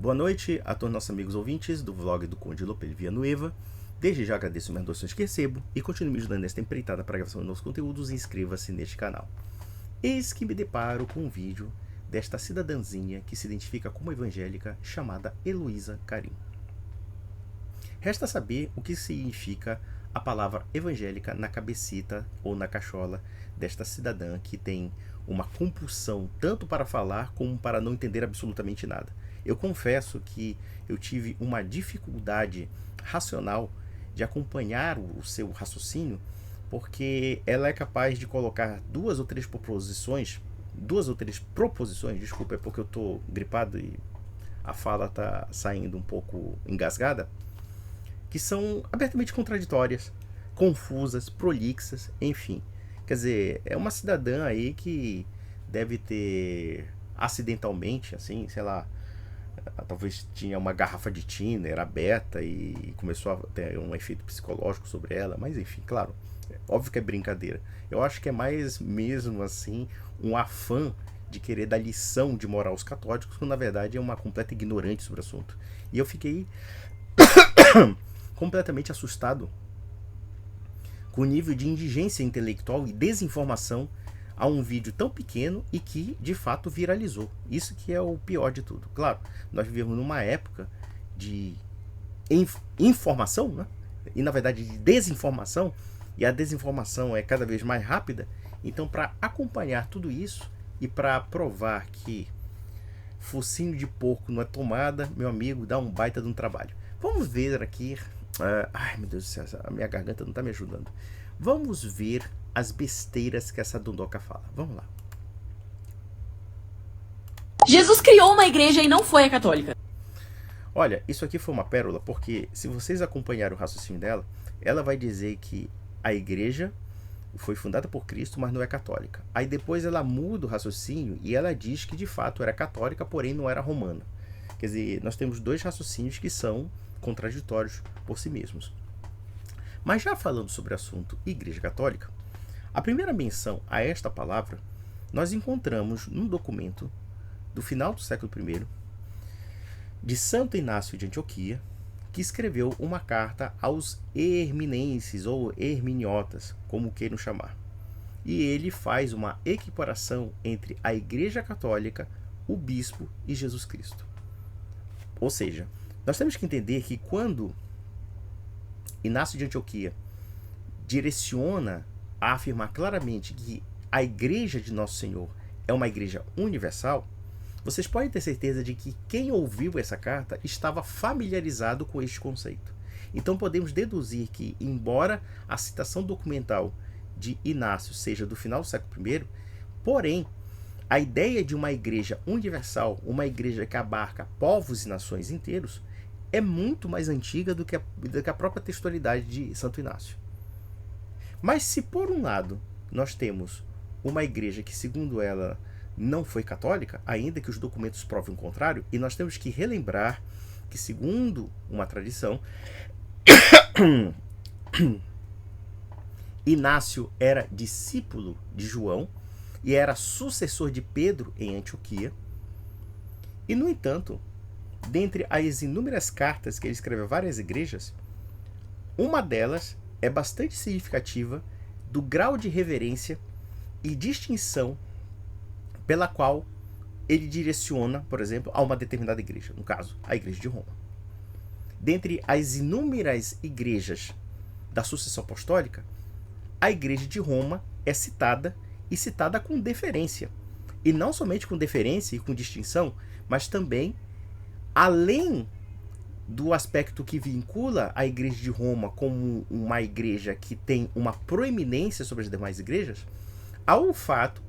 Boa noite a todos nossos amigos ouvintes do vlog do Conde Lopes Villanueva. Desde já agradeço as doações que recebo e continue me ajudando nesta empreitada para a gravação de novos conteúdos e inscreva-se neste canal. Eis que me deparo com um vídeo desta cidadãzinha que se identifica como evangélica chamada Heloísa Karim. Resta saber o que significa a palavra evangélica na cabecita ou na cachola desta cidadã que tem uma compulsão tanto para falar como para não entender absolutamente nada. Eu confesso que eu tive uma dificuldade racional de acompanhar o seu raciocínio, porque ela é capaz de colocar duas ou três proposições, desculpa, é porque eu estou gripado e a fala está saindo um pouco engasgada, que são abertamente contraditórias, confusas, prolixas, enfim. Quer dizer, é uma cidadã aí que deve ter acidentalmente, assim, sei lá, talvez tinha uma garrafa de thinner aberta e começou a ter um efeito psicológico sobre ela, mas enfim, claro, óbvio que é brincadeira. Eu acho que é mais mesmo assim um afã de querer dar lição de moral aos católicos, quando na verdade é uma completa ignorante sobre o assunto. E eu fiquei completamente assustado com o nível de indigência intelectual e desinformação a um vídeo tão pequeno e que de fato viralizou. Isso que é o pior de tudo. Claro, nós vivemos numa época de informação, né? E na verdade de desinformação, e a desinformação é cada vez mais rápida. Então, para acompanhar tudo isso e para provar que focinho de porco não é tomada, meu amigo, dá um baita de um trabalho. Vamos ver aqui. Ai, meu Deus do céu, a minha garganta não está me ajudando. Vamos ver as besteiras que essa dondoca fala. Vamos lá. Jesus criou uma igreja e não foi a católica. Olha, isso aqui foi uma pérola, porque se vocês acompanharem o raciocínio dela, ela vai dizer que a igreja foi fundada por Cristo, mas não é católica. Aí depois ela muda o raciocínio e ela diz que de fato era católica, porém não era romana. Quer dizer, nós temos dois raciocínios que são contraditórios por si mesmos. Mas já falando sobre o assunto Igreja Católica, a primeira menção a esta palavra nós encontramos num documento do final do século I de Santo Inácio de Antioquia, que escreveu uma carta aos herminenses ou herminiotas, como queiram chamar. E ele faz uma equiparação entre a Igreja Católica, o bispo e Jesus Cristo. Ou seja, nós temos que entender que quando Inácio de Antioquia direciona a afirmar claramente que a Igreja de Nosso Senhor é uma igreja universal, vocês podem ter certeza de que quem ouviu essa carta estava familiarizado com este conceito. Então podemos deduzir que, embora a citação documental de Inácio seja do final do século I, porém, a ideia de uma igreja universal, uma igreja que abarca povos e nações inteiros, é muito mais antiga do que a própria textualidade de Santo Inácio. Mas se por um lado nós temos uma igreja que, segundo ela, não foi católica, ainda que os documentos provem o contrário, e nós temos que relembrar que, segundo uma tradição, Inácio era discípulo de João e era sucessor de Pedro em Antioquia. E, no entanto, dentre as inúmeras cartas que ele escreveu a várias igrejas, uma delas é bastante significativa do grau de reverência e distinção pela qual ele direciona, por exemplo, a uma determinada igreja, no caso, a Igreja de Roma. Dentre as inúmeras igrejas da sucessão apostólica, a Igreja de Roma é citada e citada com deferência. E não somente com deferência e com distinção, mas também, além do aspecto que vincula a Igreja de Roma como uma igreja que tem uma proeminência sobre as demais igrejas, ao fato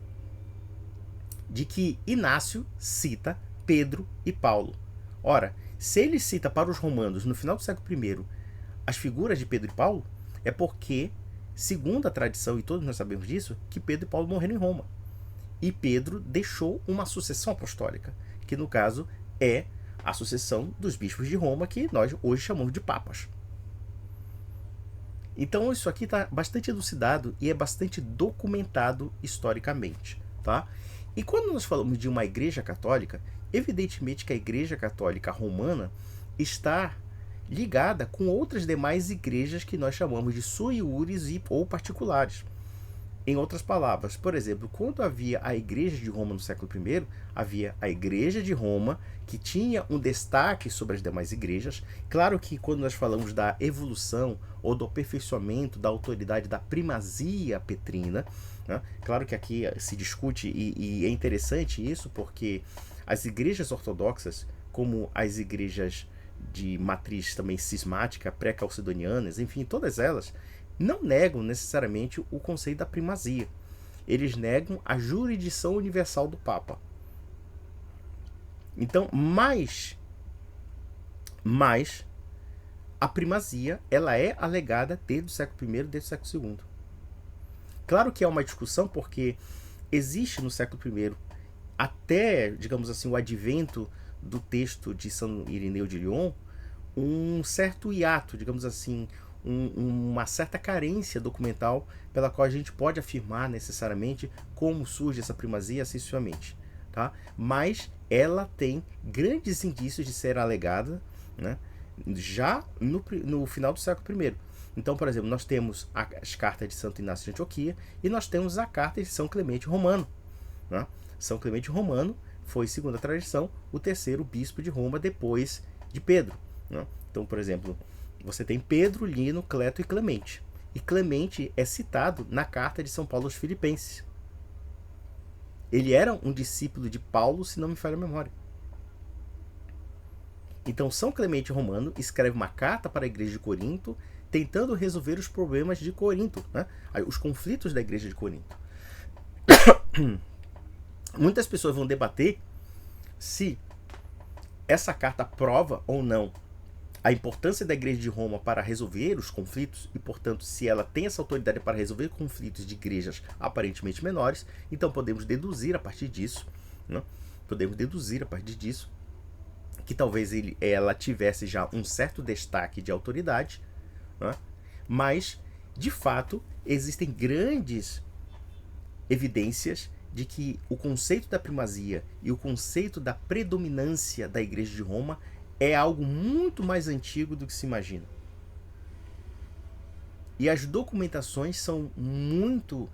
de que Inácio cita Pedro e Paulo. Ora, se ele cita para os romanos, no final do século I, as figuras de Pedro e Paulo, é porque, segundo a tradição, e todos nós sabemos disso, que Pedro e Paulo morreram em Roma. E Pedro deixou uma sucessão apostólica, que no caso é a sucessão dos bispos de Roma, que nós hoje chamamos de papas. Então isso aqui está bastante elucidado e é bastante documentado historicamente, tá? E quando nós falamos de uma igreja católica, evidentemente que a igreja católica romana está ligada com outras demais igrejas que nós chamamos de sui iuris ou particulares. Em outras palavras, por exemplo, quando havia a Igreja de Roma no século I, havia a Igreja de Roma, que tinha um destaque sobre as demais igrejas. Claro que quando nós falamos da evolução ou do aperfeiçoamento da autoridade da primazia petrina, né? Claro que aqui se discute e é interessante isso, porque as igrejas ortodoxas, como as igrejas de matriz também cismática, pré-calcedonianas, enfim, todas elas, não negam necessariamente o conceito da primazia. Eles negam a jurisdição universal do Papa. Então, mas a primazia ela é alegada desde o século I, desde o século II. Claro que é uma discussão porque existe no século I, até, digamos assim, o advento do texto de São Irineu de Lyon, um certo hiato, digamos assim, uma certa carência documental pela qual a gente pode afirmar necessariamente como surge essa primazia sucessivamente, tá? Mas ela tem grandes indícios de ser alegada, né, já no final do século I. Então, por exemplo, nós temos as cartas de Santo Inácio de Antioquia e nós temos a carta de São Clemente Romano, né? São Clemente Romano foi, segundo a tradição, o terceiro bispo de Roma depois de Pedro, né? Então, por exemplo, você tem Pedro, Lino, Cleto e Clemente. E Clemente é citado na carta de São Paulo aos Filipenses. Ele era um discípulo de Paulo, se não me falha a memória. Então, São Clemente Romano escreve uma carta para a igreja de Corinto, tentando resolver os problemas de Corinto, né? Os conflitos da igreja de Corinto. Muitas pessoas vão debater se essa carta prova ou não a importância da igreja de Roma para resolver os conflitos e, portanto, se ela tem essa autoridade para resolver conflitos de igrejas aparentemente menores, então podemos deduzir a partir disso, né? Que talvez ela tivesse já um certo destaque de autoridade, né? Mas, de fato, existem grandes evidências de que o conceito da primazia e o conceito da predominância da igreja de Roma é algo muito mais antigo do que se imagina. E as documentações são muito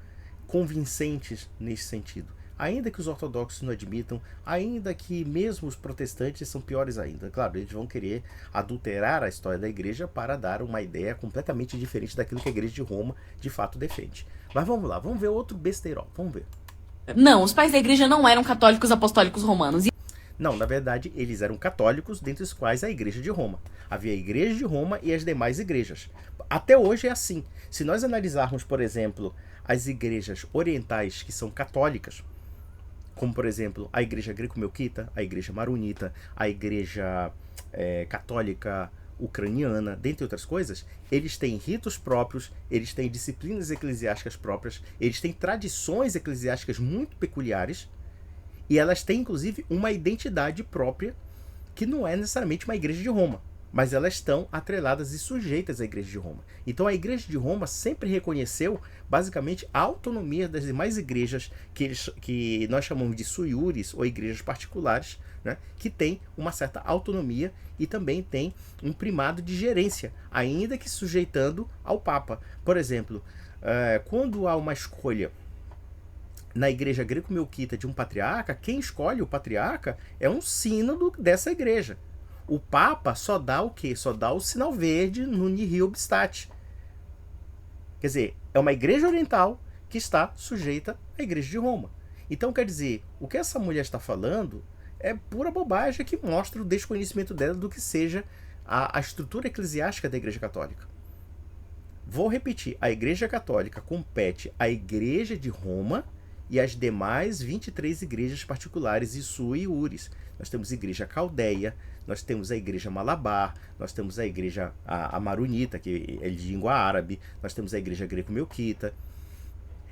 convincentes nesse sentido. Ainda que os ortodoxos não admitam, ainda que mesmo os protestantes são piores ainda. Claro, eles vão querer adulterar a história da igreja para dar uma ideia completamente diferente daquilo que a igreja de Roma de fato defende. Mas vamos lá, vamos ver outro besteirol, vamos ver. Não, os pais da igreja não eram católicos apostólicos romanos. Não, na verdade, eles eram católicos, dentre os quais a Igreja de Roma. Havia a Igreja de Roma e as demais igrejas. Até hoje é assim. Se nós analisarmos, por exemplo, as igrejas orientais que são católicas, como, por exemplo, a Igreja Greco-Melquita, a Igreja Maronita, a Igreja Católica Ucraniana, dentre outras coisas, eles têm ritos próprios, eles têm disciplinas eclesiásticas próprias, eles têm tradições eclesiásticas muito peculiares, e elas têm, inclusive, uma identidade própria que não é necessariamente uma igreja de Roma, mas elas estão atreladas e sujeitas à igreja de Roma. Então a igreja de Roma sempre reconheceu, basicamente, a autonomia das demais igrejas que nós chamamos de sui iuris, ou igrejas particulares, né, que tem uma certa autonomia e também tem um primado de gerência, ainda que sujeitando ao Papa. Por exemplo, quando há uma escolha na igreja greco-melquita de um patriarca, quem escolhe o patriarca é um sínodo dessa igreja. O Papa só dá o quê? Só dá o sinal verde no nihil obstat. Quer dizer, é uma igreja oriental que está sujeita à igreja de Roma. Então, quer dizer, o que essa mulher está falando é pura bobagem que mostra o desconhecimento dela do que seja a estrutura eclesiástica da igreja católica. Vou repetir, a igreja católica compete à igreja de Roma e as demais 23 igrejas particulares e sui iuris. Nós temos a igreja caldeia, nós temos a igreja malabar, nós temos a igreja a maronita, que é de língua árabe, nós temos a igreja greco-melquita.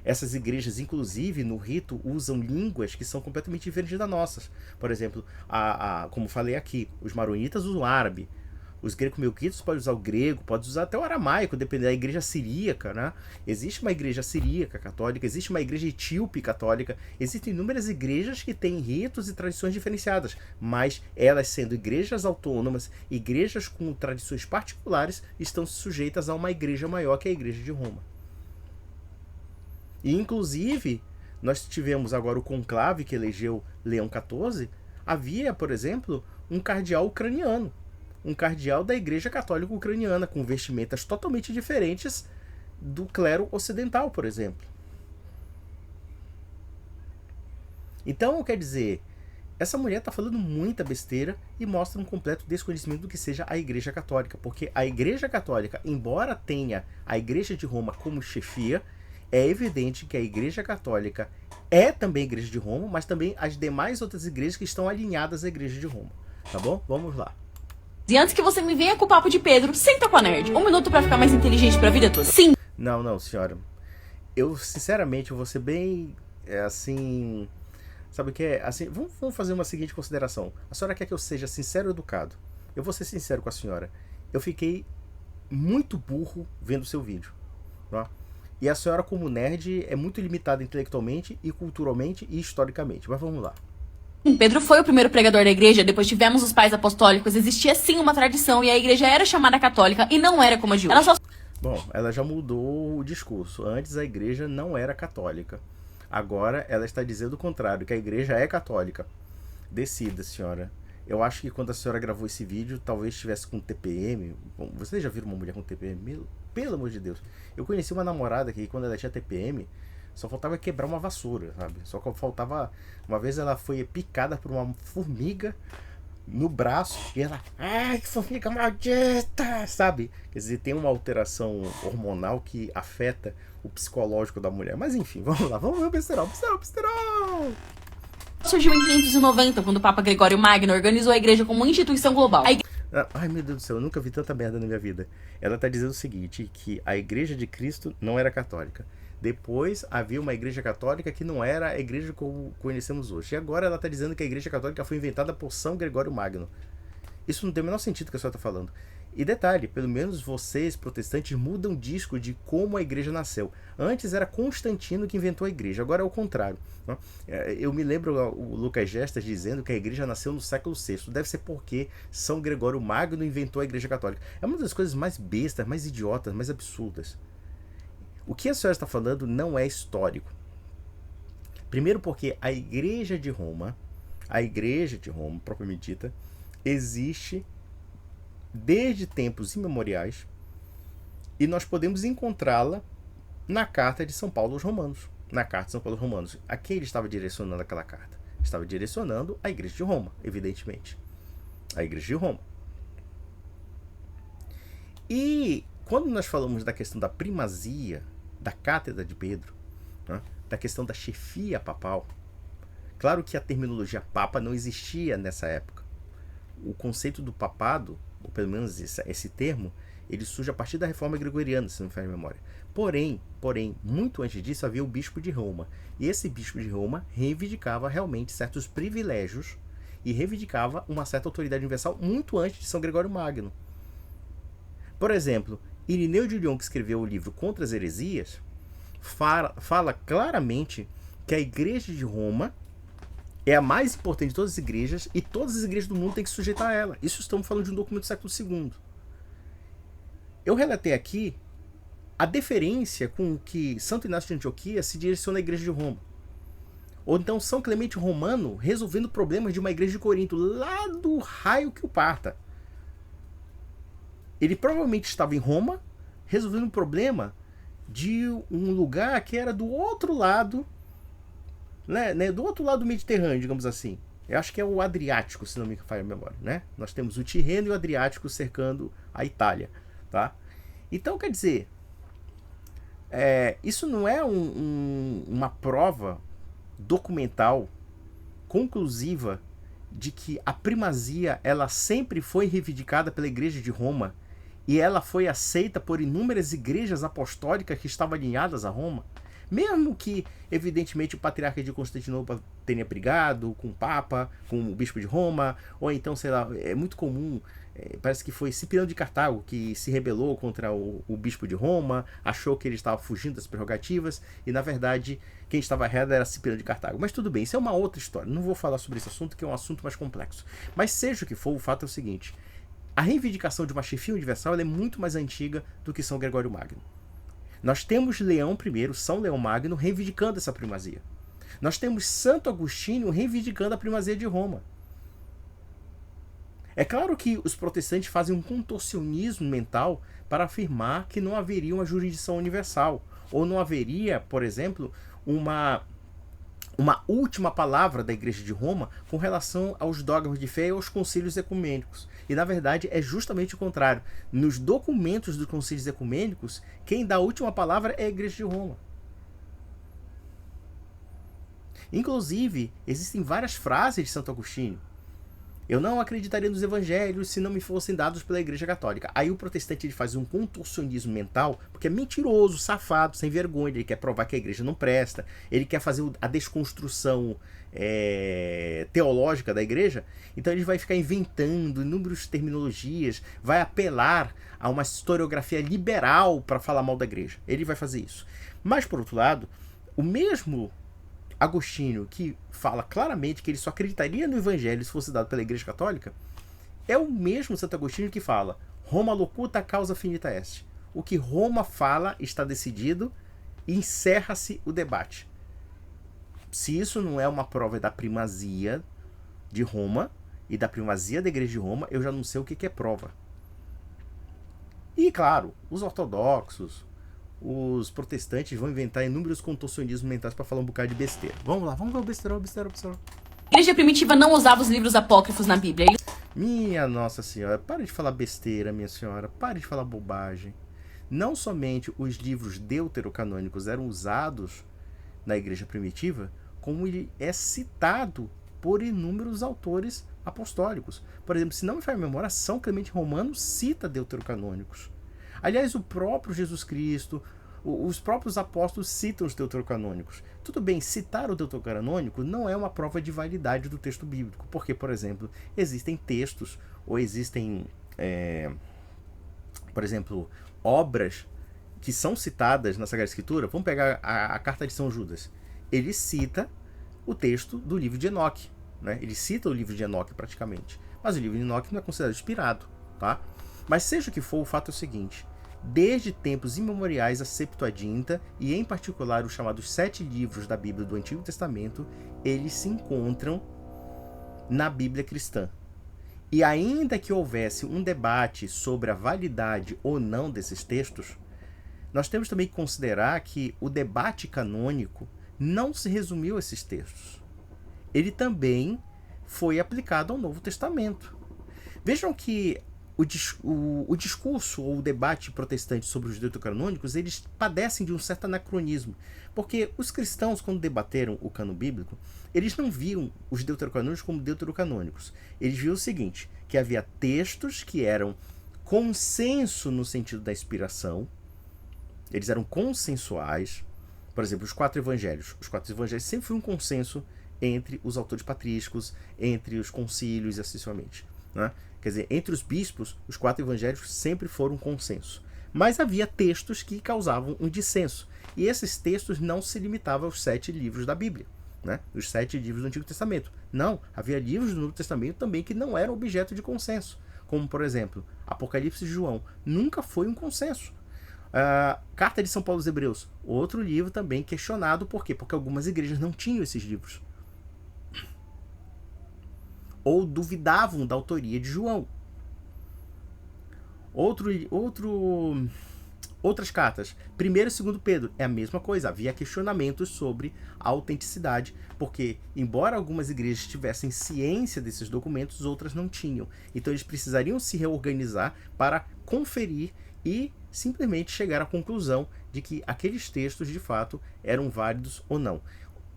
Essas igrejas, inclusive, no rito, usam línguas que são completamente diferentes das nossas. Por exemplo, como falei aqui, os maronitas usam árabe, Os greco-melquitas podem usar o grego, pode usar até o aramaico, dependendo da igreja siríaca, né? Existe uma igreja siríaca católica, existe uma igreja etíope católica, existem inúmeras igrejas que têm ritos e tradições diferenciadas, mas elas sendo igrejas autônomas, igrejas com tradições particulares, estão sujeitas a uma igreja maior que a igreja de Roma. E inclusive, nós tivemos agora o conclave que elegeu Leão XIV, havia, por exemplo, um cardeal ucraniano, um cardeal da Igreja Católica Ucraniana, com vestimentas totalmente diferentes do clero ocidental, por exemplo. Então, quer dizer, essa mulher está falando muita besteira e mostra um completo desconhecimento do que seja a Igreja Católica, porque a Igreja Católica, embora tenha a Igreja de Roma como chefia, é evidente que a Igreja Católica é também a Igreja de Roma, mas também as demais outras igrejas que estão alinhadas à Igreja de Roma. Tá bom? Vamos lá. E antes que você me venha com o papo de Pedro, senta com a nerd. 1 minuto pra ficar mais inteligente pra vida toda. Sim. Não, senhora. Eu, sinceramente, vou ser bem, assim... Sabe o que é? Assim, vamos fazer uma seguinte consideração. A senhora quer que eu seja sincero e educado. Eu vou ser sincero com a senhora. Eu fiquei muito burro vendo o seu vídeo. Tá? E a senhora, como nerd, é muito limitada intelectualmente e culturalmente e historicamente. Mas vamos lá. Pedro foi o primeiro pregador da igreja, depois tivemos os pais apostólicos, existia sim uma tradição e a igreja era chamada católica e não era como a de hoje. Bom, ela já mudou o discurso. Antes a igreja não era católica. Agora ela está dizendo o contrário, que a igreja é católica. Decida, senhora. Eu acho que quando a senhora gravou esse vídeo, talvez estivesse com TPM. Bom, vocês já viram uma mulher com TPM? Pelo amor de Deus. Eu conheci uma namorada que quando ela tinha TPM, só faltava quebrar uma vassoura, sabe? Só faltava... Uma vez ela foi picada por uma formiga no braço e ela... Ai, que formiga maldita! Sabe? Quer dizer, tem uma alteração hormonal que afeta o psicológico da mulher. Mas enfim, vamos lá. Vamos ver o besterol. Besterol! Surgiu em 590, quando o Papa Gregório Magno organizou a igreja como uma instituição global. Ai, meu Deus do céu, eu nunca vi tanta merda na minha vida. Ela está dizendo o seguinte, que a igreja de Cristo não era católica. Depois havia uma igreja católica que não era a igreja como conhecemos hoje. E agora ela está dizendo que a igreja católica foi inventada por São Gregório Magno. Isso não tem o menor sentido que a senhora está falando. E detalhe, pelo menos vocês, protestantes, mudam disco de como a igreja nasceu. Antes era Constantino que inventou a igreja, agora é o contrário. Eu me lembro o Lucas Gestas dizendo que a igreja nasceu no século VI. Deve ser porque São Gregório Magno inventou a igreja católica. É uma das coisas mais bestas, mais idiotas, mais absurdas. O que a senhora está falando não é histórico. Primeiro porque a igreja de Roma, propriamente dita, existe desde tempos imemoriais e nós podemos encontrá-la na carta de São Paulo aos Romanos. Na carta de São Paulo aos Romanos. A quem ele estava direcionando aquela carta? Estava direcionando a igreja de Roma, evidentemente. A igreja de Roma. E quando nós falamos da questão da primazia da cátedra de Pedro, né, da questão da chefia papal, claro que a terminologia papa não existia nessa época. O conceito do papado, ou pelo menos esse termo, ele surge a partir da reforma gregoriana, se não me falha a memória. Porém, muito antes disso havia o bispo de Roma. E esse bispo de Roma reivindicava realmente certos privilégios e reivindicava uma certa autoridade universal muito antes de São Gregório Magno. Por exemplo, Irineu de Lyon, que escreveu o livro Contra as Heresias, fala claramente que a igreja de Roma é a mais importante de todas as igrejas e todas as igrejas do mundo têm que se sujeitar a ela. Isso estamos falando de um documento do século II. Eu relatei aqui a deferência com que Santo Inácio de Antioquia se direciona à igreja de Roma. Ou então São Clemente Romano resolvendo problemas de uma igreja de Corinto, lá do raio que o parta. Ele provavelmente estava em Roma, resolvendo um problema de um lugar que era do outro lado, né, do outro lado do Mediterrâneo, digamos assim. Eu acho que é o Adriático, se não me falha a memória, né? Nós temos o Tirreno e o Adriático cercando a Itália, tá? Então, quer dizer, isso não é uma prova documental conclusiva de que a primazia ela sempre foi reivindicada pela igreja de Roma e ela foi aceita por inúmeras igrejas apostólicas que estavam alinhadas a Roma. Mesmo que, evidentemente, o patriarca de Constantinopla tenha brigado com o Papa, com o bispo de Roma, ou então, sei lá, é muito comum, parece que foi Cipriano de Cartago que se rebelou contra o bispo de Roma, achou que ele estava fugindo das prerrogativas, e na verdade quem estava errado era Cipriano de Cartago. Mas tudo bem, isso é uma outra história, não vou falar sobre esse assunto, que é um assunto mais complexo. Mas seja o que for, o fato é o seguinte: a reivindicação de uma chefia universal ela é muito mais antiga do que São Gregório Magno. Nós temos Leão I, São Leão Magno, reivindicando essa primazia. Nós temos Santo Agostinho reivindicando a primazia de Roma. É claro que os protestantes fazem um contorcionismo mental para afirmar que não haveria uma jurisdição universal, ou não haveria, por exemplo, uma última palavra da Igreja de Roma com relação aos dogmas de fé e aos concílios ecumênicos. E, na verdade, é justamente o contrário. Nos documentos dos concílios ecumênicos, quem dá a última palavra é a Igreja de Roma. Inclusive, existem várias frases de Santo Agostinho. Eu não acreditaria nos evangelhos se não me fossem dados pela Igreja Católica. Aí o protestante ele faz um contorcionismo mental, porque é mentiroso, safado, sem vergonha. Ele quer provar que a Igreja não presta. Ele quer fazer a desconstrução teológica da Igreja. Então ele vai ficar inventando inúmeras terminologias, vai apelar a uma historiografia liberal para falar mal da Igreja. Ele vai fazer isso. Mas, por outro lado, o mesmo Agostinho, que fala claramente que ele só acreditaria no Evangelho se fosse dado pela Igreja Católica, é o mesmo Santo Agostinho que fala: Roma locuta causa finita est. O que Roma fala está decidido e encerra-se o debate. Se isso não é uma prova da primazia de Roma e da primazia da Igreja de Roma, eu já não sei o que é prova. E, claro, os ortodoxos, os protestantes vão inventar inúmeros contorcionismos mentais para falar um bocado de besteira. Vamos lá, vamos ver o besteirão. A igreja primitiva não usava os livros apócrifos na Bíblia. Minha Nossa Senhora, pare de falar besteira, minha senhora. Pare de falar bobagem. Não somente os livros deuterocanônicos eram usados na igreja primitiva, como ele é citado por inúmeros autores apostólicos. Por exemplo, se não me falha a memória, São Clemente Romano cita deuterocanônicos. Aliás, o próprio Jesus Cristo, os próprios apóstolos citam os deuterocanônicos. Tudo bem, citar o deuterocanônico não é uma prova de validade do texto bíblico, porque, por exemplo, existem textos ou existem, por exemplo, obras que são citadas na Sagrada Escritura. Vamos pegar a carta de São Judas. Ele cita o texto do livro de Enoque, né? Ele cita o livro de Enoque praticamente, mas o livro de Enoque não é considerado inspirado, tá? Mas seja o que for, o fato é o seguinte: desde tempos imemoriais a Septuaginta, e em particular os chamados 7 livros da Bíblia do Antigo Testamento, eles se encontram na Bíblia cristã. E ainda que houvesse um debate sobre a validade ou não desses textos, nós temos também que considerar que o debate canônico não se resumiu a esses textos. Ele também foi aplicado ao Novo Testamento. Vejam que o discurso ou o debate protestante sobre os deuterocanônicos, eles padecem de um certo anacronismo, porque os cristãos, quando debateram o cânon bíblico, eles não viam os deuterocanônicos como deuterocanônicos. Eles viam o seguinte, que havia textos que eram consenso no sentido da inspiração, eles eram consensuais. Por exemplo, os 4 evangelhos. Os 4 evangelhos sempre foi um consenso entre os autores patrísticos, entre os concílios e assim sucessivamente, né? Quer dizer, entre os bispos, os 4 evangelhos sempre foram um consenso. Mas havia textos que causavam um dissenso. E esses textos não se limitavam aos 7 livros da Bíblia, né? Os 7 livros do Antigo Testamento. Não, havia livros do Novo Testamento também que não eram objeto de consenso. Como, por exemplo, Apocalipse de João. Nunca foi um consenso. Carta de São Paulo aos Hebreus. Outro livro também questionado. Por quê? Porque algumas igrejas não tinham esses livros. Ou duvidavam da autoria de João. Outras cartas. 1º e 2º Pedro. É a mesma coisa. Havia questionamentos sobre a autenticidade. Porque, embora algumas igrejas tivessem ciência desses documentos, outras não tinham. Então eles precisariam se reorganizar para conferir e simplesmente chegar à conclusão de que aqueles textos, de fato, eram válidos ou não.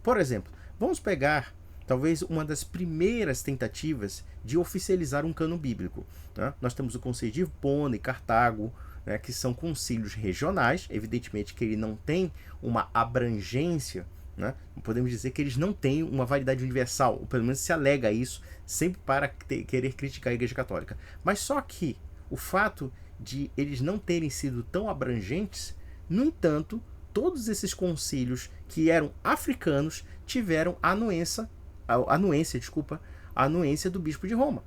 Por exemplo, vamos pegar talvez uma das primeiras tentativas de oficializar um cânon bíblico, né? Nós temos o Concílio de Hipona e Cartago, né, que são concílios regionais, evidentemente que ele não tem uma abrangência, né, podemos dizer que eles não têm uma validade universal, ou pelo menos se alega isso, sempre para querer criticar a Igreja Católica. Mas só que o fato de eles não terem sido tão abrangentes, no entanto, todos esses concílios que eram africanos tiveram a anuência do bispo de Roma.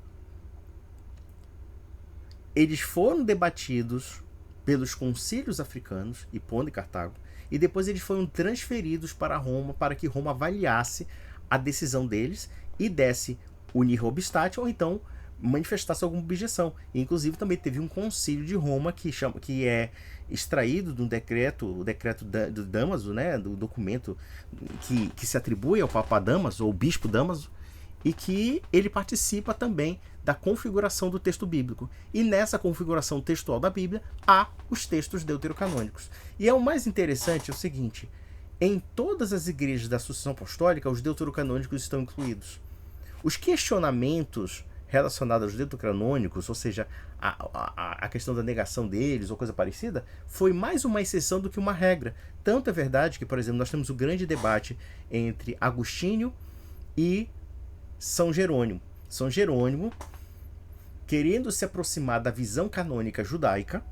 Eles foram debatidos pelos concílios africanos, Hipona e Cartago, e depois eles foram transferidos para Roma, para que Roma avaliasse a decisão deles e desse unir obstátil, ou então manifestasse alguma objeção. E, inclusive, também teve um concílio de Roma que é extraído do decreto, o decreto do Damaso, né, do documento que se atribui ao Papa Damaso, ou Bispo Damaso, e que ele participa também da configuração do texto bíblico. E nessa configuração textual da Bíblia, há os textos deuterocanônicos. E é o mais interessante, é o seguinte, em todas as igrejas da sucessão apostólica, os deuterocanônicos estão incluídos. Os questionamentos relacionados aos deuterocanônicos, ou seja, a questão da negação deles ou coisa parecida, foi mais uma exceção do que uma regra. Tanto é verdade que, por exemplo, nós temos o grande debate entre Agostinho e São Jerônimo. São Jerônimo, querendo se aproximar da visão canônica judaica,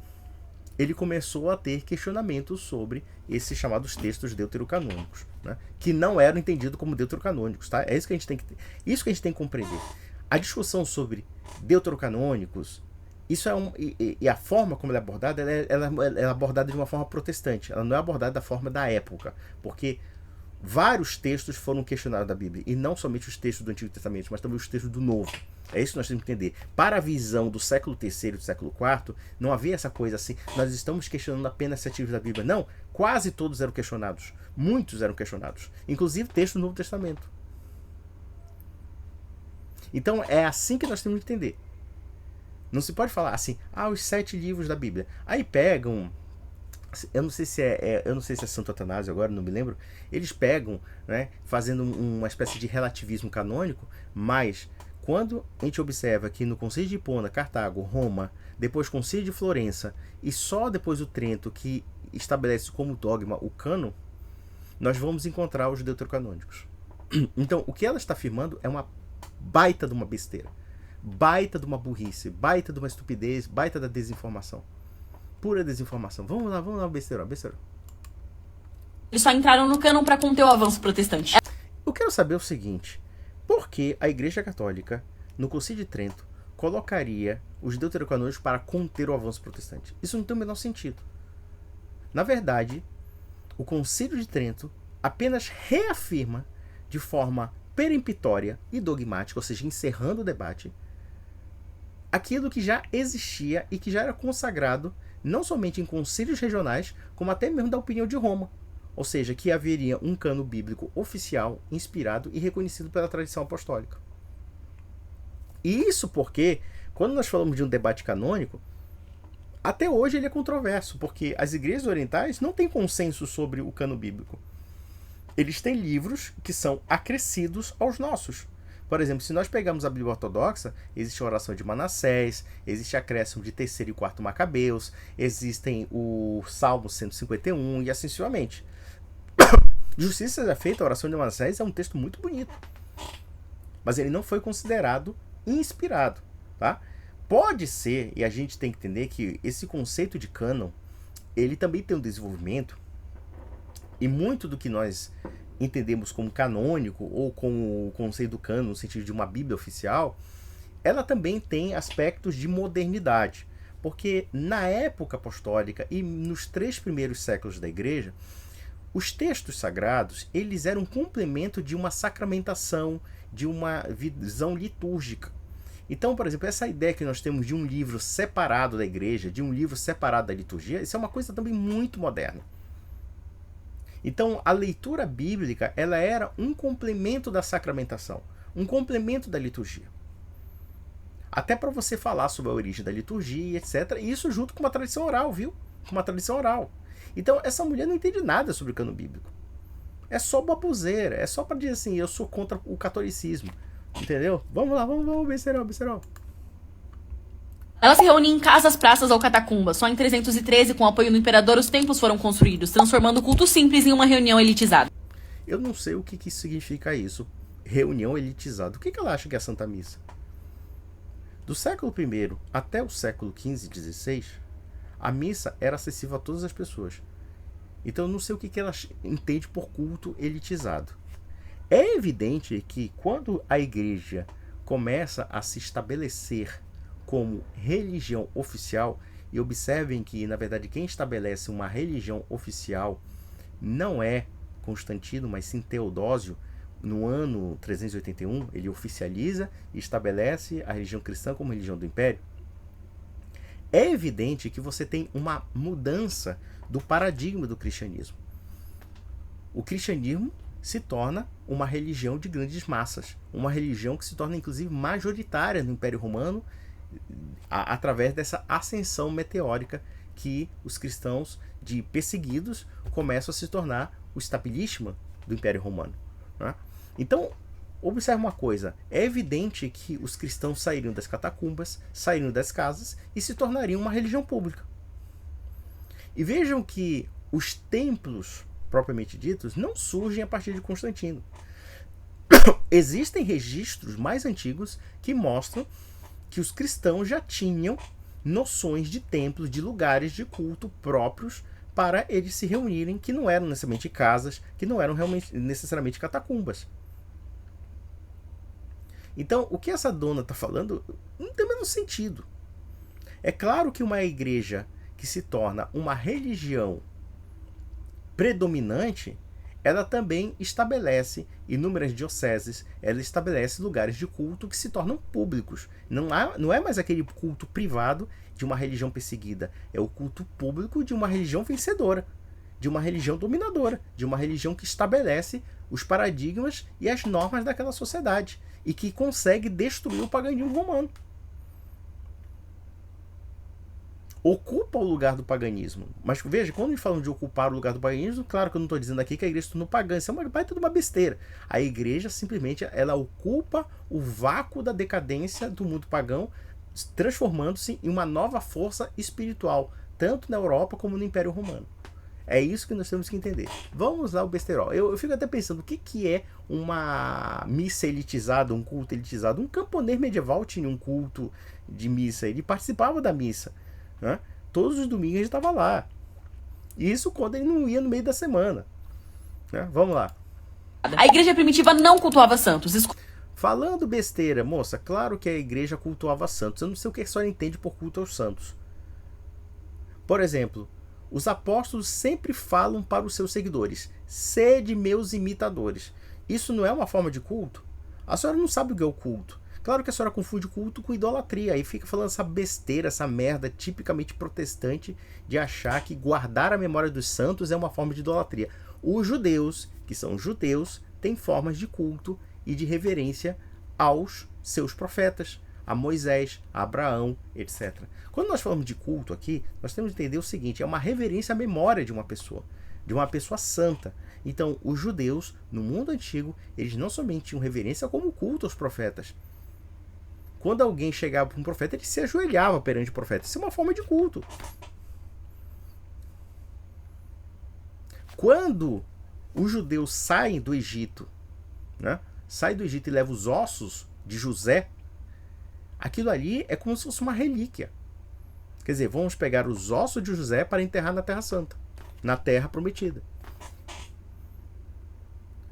ele começou a ter questionamentos sobre esses chamados textos deuterocanônicos, né? Que não eram entendidos como deuterocanônicos, tá? É isso que a gente tem que compreender. A discussão sobre deuterocanônicos, isso e a forma como ela é abordada, ela é abordada de uma forma protestante. Ela não é abordada da forma da época, porque vários textos foram questionados da Bíblia, e não somente os textos do Antigo Testamento, mas também os textos do Novo. É isso que nós temos que entender. Para a visão do século III e do século IV, não havia essa coisa assim, nós estamos questionando apenas 7 livros da Bíblia. Não, quase todos eram questionados. Muitos eram questionados. Inclusive textos do Novo Testamento. Então é assim que nós temos que entender. Não se pode falar assim, os 7 livros da Bíblia. Aí pegam... Eu não sei se é Santo Atanásio agora, não me lembro. Eles pegam, né, fazendo uma espécie de relativismo canônico, mas quando a gente observa que no Concílio de Hipona, Cartago, Roma, depois Concílio de Florença e só depois o Trento que estabelece como dogma o cânon, nós vamos encontrar os deuterocanônicos. Então, o que ela está afirmando é uma baita de uma besteira, baita de uma burrice, baita de uma estupidez, baita da desinformação. Pura desinformação. Vamos lá, besteira. Eles só entraram no cânon para conter o avanço protestante. Eu quero saber o seguinte: por que a Igreja Católica, no Concílio de Trento, colocaria os deuterocanônicos para conter o avanço protestante? Isso não tem o menor sentido. Na verdade, o Concílio de Trento apenas reafirma de forma peremptória e dogmática, ou seja, encerrando o debate, aquilo que já existia e que já era consagrado não somente em concílios regionais, como até mesmo da opinião de Roma. Ou seja, que haveria um cânon bíblico oficial, inspirado e reconhecido pela tradição apostólica. E isso porque, quando nós falamos de um debate canônico, até hoje ele é controverso, porque as igrejas orientais não têm consenso sobre o cânon bíblico. Eles têm livros que são acrescidos aos nossos. Por exemplo, se nós pegarmos a Bíblia Ortodoxa, existe a oração de Manassés, existe acréscimo de 3º e 4º Macabeus, existem o Salmo 151 e assim sucessivamente. Justiça seja feita, a oração de Manassés é um texto muito bonito, mas ele não foi considerado inspirado, tá? Pode ser, e a gente tem que entender que esse conceito de cânon, ele também tem um desenvolvimento, e muito do que nós entendemos como canônico ou como o conceito do cânon no sentido de uma Bíblia oficial, ela também tem aspectos de modernidade, porque na época apostólica e nos 3 primeiros séculos da igreja, os textos sagrados, eles eram um complemento de uma sacramentação, de uma visão litúrgica. Então, por exemplo, essa ideia que nós temos de um livro separado da igreja, de um livro separado da liturgia, isso é uma coisa também muito moderna. Então, a leitura bíblica, ela era um complemento da sacramentação, um complemento da liturgia. Até para você falar sobre a origem da liturgia, etc. E isso junto com uma tradição oral, viu? Com uma tradição oral. Então, essa mulher não entende nada sobre o cânon bíblico. É só baboseira, é só para dizer assim, eu sou contra o catolicismo. Entendeu? Vamos lá, vamos, besterol. Ela se reunia em casas, praças ou catacumbas. Só em 313, com o apoio do imperador, os templos foram construídos, transformando o culto simples em uma reunião elitizada. Eu não sei o que significa isso. Reunião elitizada. O que ela acha que é a Santa Missa? Do século I até o século XV e XVI, a missa era acessível a todas as pessoas. Então eu não sei o que ela entende por culto elitizado. É evidente que quando a igreja começa a se estabelecer como religião oficial, e observem que, na verdade, quem estabelece uma religião oficial não é Constantino, mas sim Teodósio. No ano 381, ele oficializa e estabelece a religião cristã como religião do Império. É evidente que você tem uma mudança do paradigma do cristianismo. O cristianismo se torna uma religião de grandes massas, uma religião que se torna inclusive majoritária no Império Romano, através dessa ascensão meteórica que os cristãos de perseguidos começam a se tornar o estabilishment do Império Romano, né? Então, observe uma coisa, é evidente que os cristãos sairiam das catacumbas, sairiam das casas e se tornariam uma religião pública. E vejam que os templos, propriamente ditos, não surgem a partir de Constantino. Existem registros mais antigos que mostram que os cristãos já tinham noções de templos, de lugares de culto próprios para eles se reunirem, que não eram necessariamente casas, que não eram realmente, necessariamente catacumbas. Então, o que essa dona está falando não tem o mesmo sentido. É claro que uma igreja que se torna uma religião predominante, ela também estabelece inúmeras dioceses, ela estabelece lugares de culto que se tornam públicos. Não é mais aquele culto privado de uma religião perseguida, é o culto público de uma religião vencedora, de uma religião dominadora, de uma religião que estabelece os paradigmas e as normas daquela sociedade e que consegue destruir o paganismo romano. Ocupa o lugar do paganismo. Mas veja, quando me falam de ocupar o lugar do paganismo, claro que eu não estou dizendo aqui que a igreja se tornou pagã, isso é uma baita de uma besteira. A igreja simplesmente ela ocupa o vácuo da decadência do mundo pagão, transformando-se em uma nova força espiritual, tanto na Europa como no Império Romano. É isso que nós temos que entender. Vamos lá ao besterol. Eu fico até pensando, o que é uma missa elitizada, um culto elitizado? Um camponês medieval tinha um culto de missa, ele participava da missa, né? Todos os domingos ele estava lá. Isso quando ele não ia no meio da semana, né? Vamos lá. A igreja primitiva não cultuava santos. Falando besteira, moça, claro que a igreja cultuava santos. Eu não sei o que a senhora entende por culto aos santos. Por exemplo, os apóstolos sempre falam para os seus seguidores: sede meus imitadores. Isso não é uma forma de culto? A senhora não sabe o que é o culto. Claro que a senhora confunde culto com idolatria. Aí fica falando essa besteira, essa merda tipicamente protestante de achar que guardar a memória dos santos é uma forma de idolatria. Os judeus, que são judeus, têm formas de culto e de reverência aos seus profetas, a Moisés, a Abraão, etc. Quando nós falamos de culto aqui, nós temos que entender o seguinte: é uma reverência à memória de uma pessoa santa. Então, os judeus, no mundo antigo, eles não somente tinham reverência, como culto aos profetas. Quando alguém chegava para um profeta, ele se ajoelhava perante o profeta. Isso é uma forma de culto. Quando os judeus saem do Egito, né, saem do Egito e levam os ossos de José, aquilo ali é como se fosse uma relíquia. Quer dizer, vamos pegar os ossos de José para enterrar na Terra Santa, na Terra Prometida.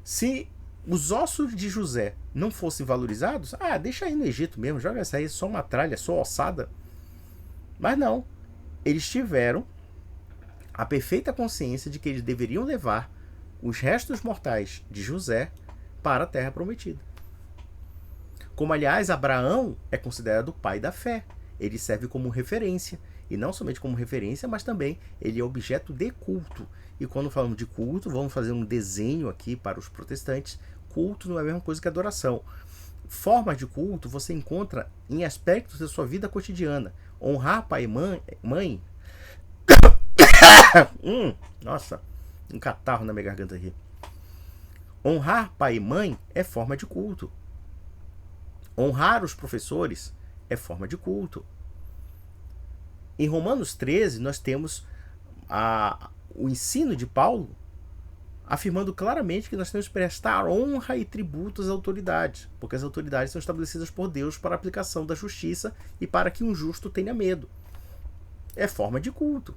Se os ossos de José não fossem valorizados, deixa aí no Egito mesmo, joga essa aí, só uma tralha, só ossada. Mas não, eles tiveram a perfeita consciência de que eles deveriam levar os restos mortais de José para a Terra Prometida. Como, aliás, Abraão é considerado o pai da fé. Ele serve como referência. E não somente como referência, mas também ele é objeto de culto. E quando falamos de culto, vamos fazer um desenho aqui para os protestantes. Culto não é a mesma coisa que adoração. Formas de culto você encontra em aspectos da sua vida cotidiana. Honrar pai e mãe. Nossa, um catarro na minha garganta aqui. Honrar pai e mãe é forma de culto. Honrar os professores é forma de culto. Em Romanos 13, nós temos o ensino de Paulo afirmando claramente que nós temos que prestar honra e tributo às autoridades, porque as autoridades são estabelecidas por Deus para a aplicação da justiça e para que um justo tenha medo. É forma de culto.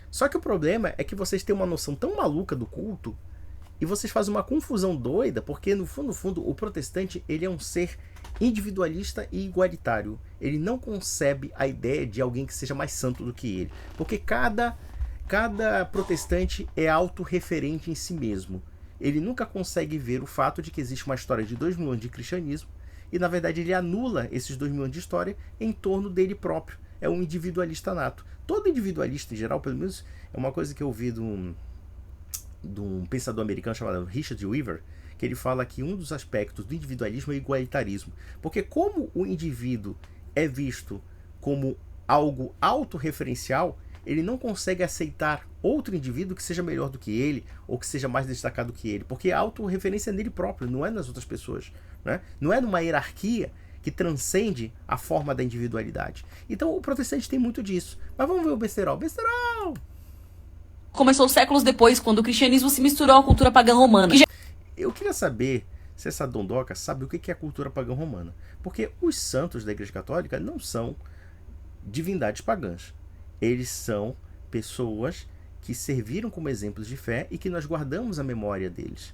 Só que o problema é que vocês têm uma noção tão maluca do culto e vocês fazem uma confusão doida, porque no fundo, o protestante ele é um ser individualista e igualitário. Ele não concebe a ideia de alguém que seja mais santo do que ele, porque cada protestante é autorreferente em si mesmo. Ele nunca consegue ver o fato de que existe uma história de 2.000 anos de cristianismo e, na verdade, ele anula esses 2.000 anos de história em torno dele próprio. É um individualista nato. Todo individualista, em geral, pelo menos, é uma coisa que eu ouvi de um pensador americano chamado Richard Weaver, que ele fala que um dos aspectos do individualismo é o igualitarismo. Porque como o indivíduo é visto como algo autorreferencial, ele não consegue aceitar outro indivíduo que seja melhor do que ele ou que seja mais destacado que ele, porque a autorreferência é nele próprio, não é nas outras pessoas, né? Não é numa hierarquia que transcende a forma da individualidade. Então o protestante tem muito disso. Mas vamos ver o besterol. Besterol! Começou séculos depois, quando o cristianismo se misturou à cultura pagã romana. Eu queria saber se essa dondoca sabe o que é a cultura pagã romana. Porque os santos da Igreja Católica não são divindades pagãs. Eles são pessoas que serviram como exemplos de fé e que nós guardamos a memória deles,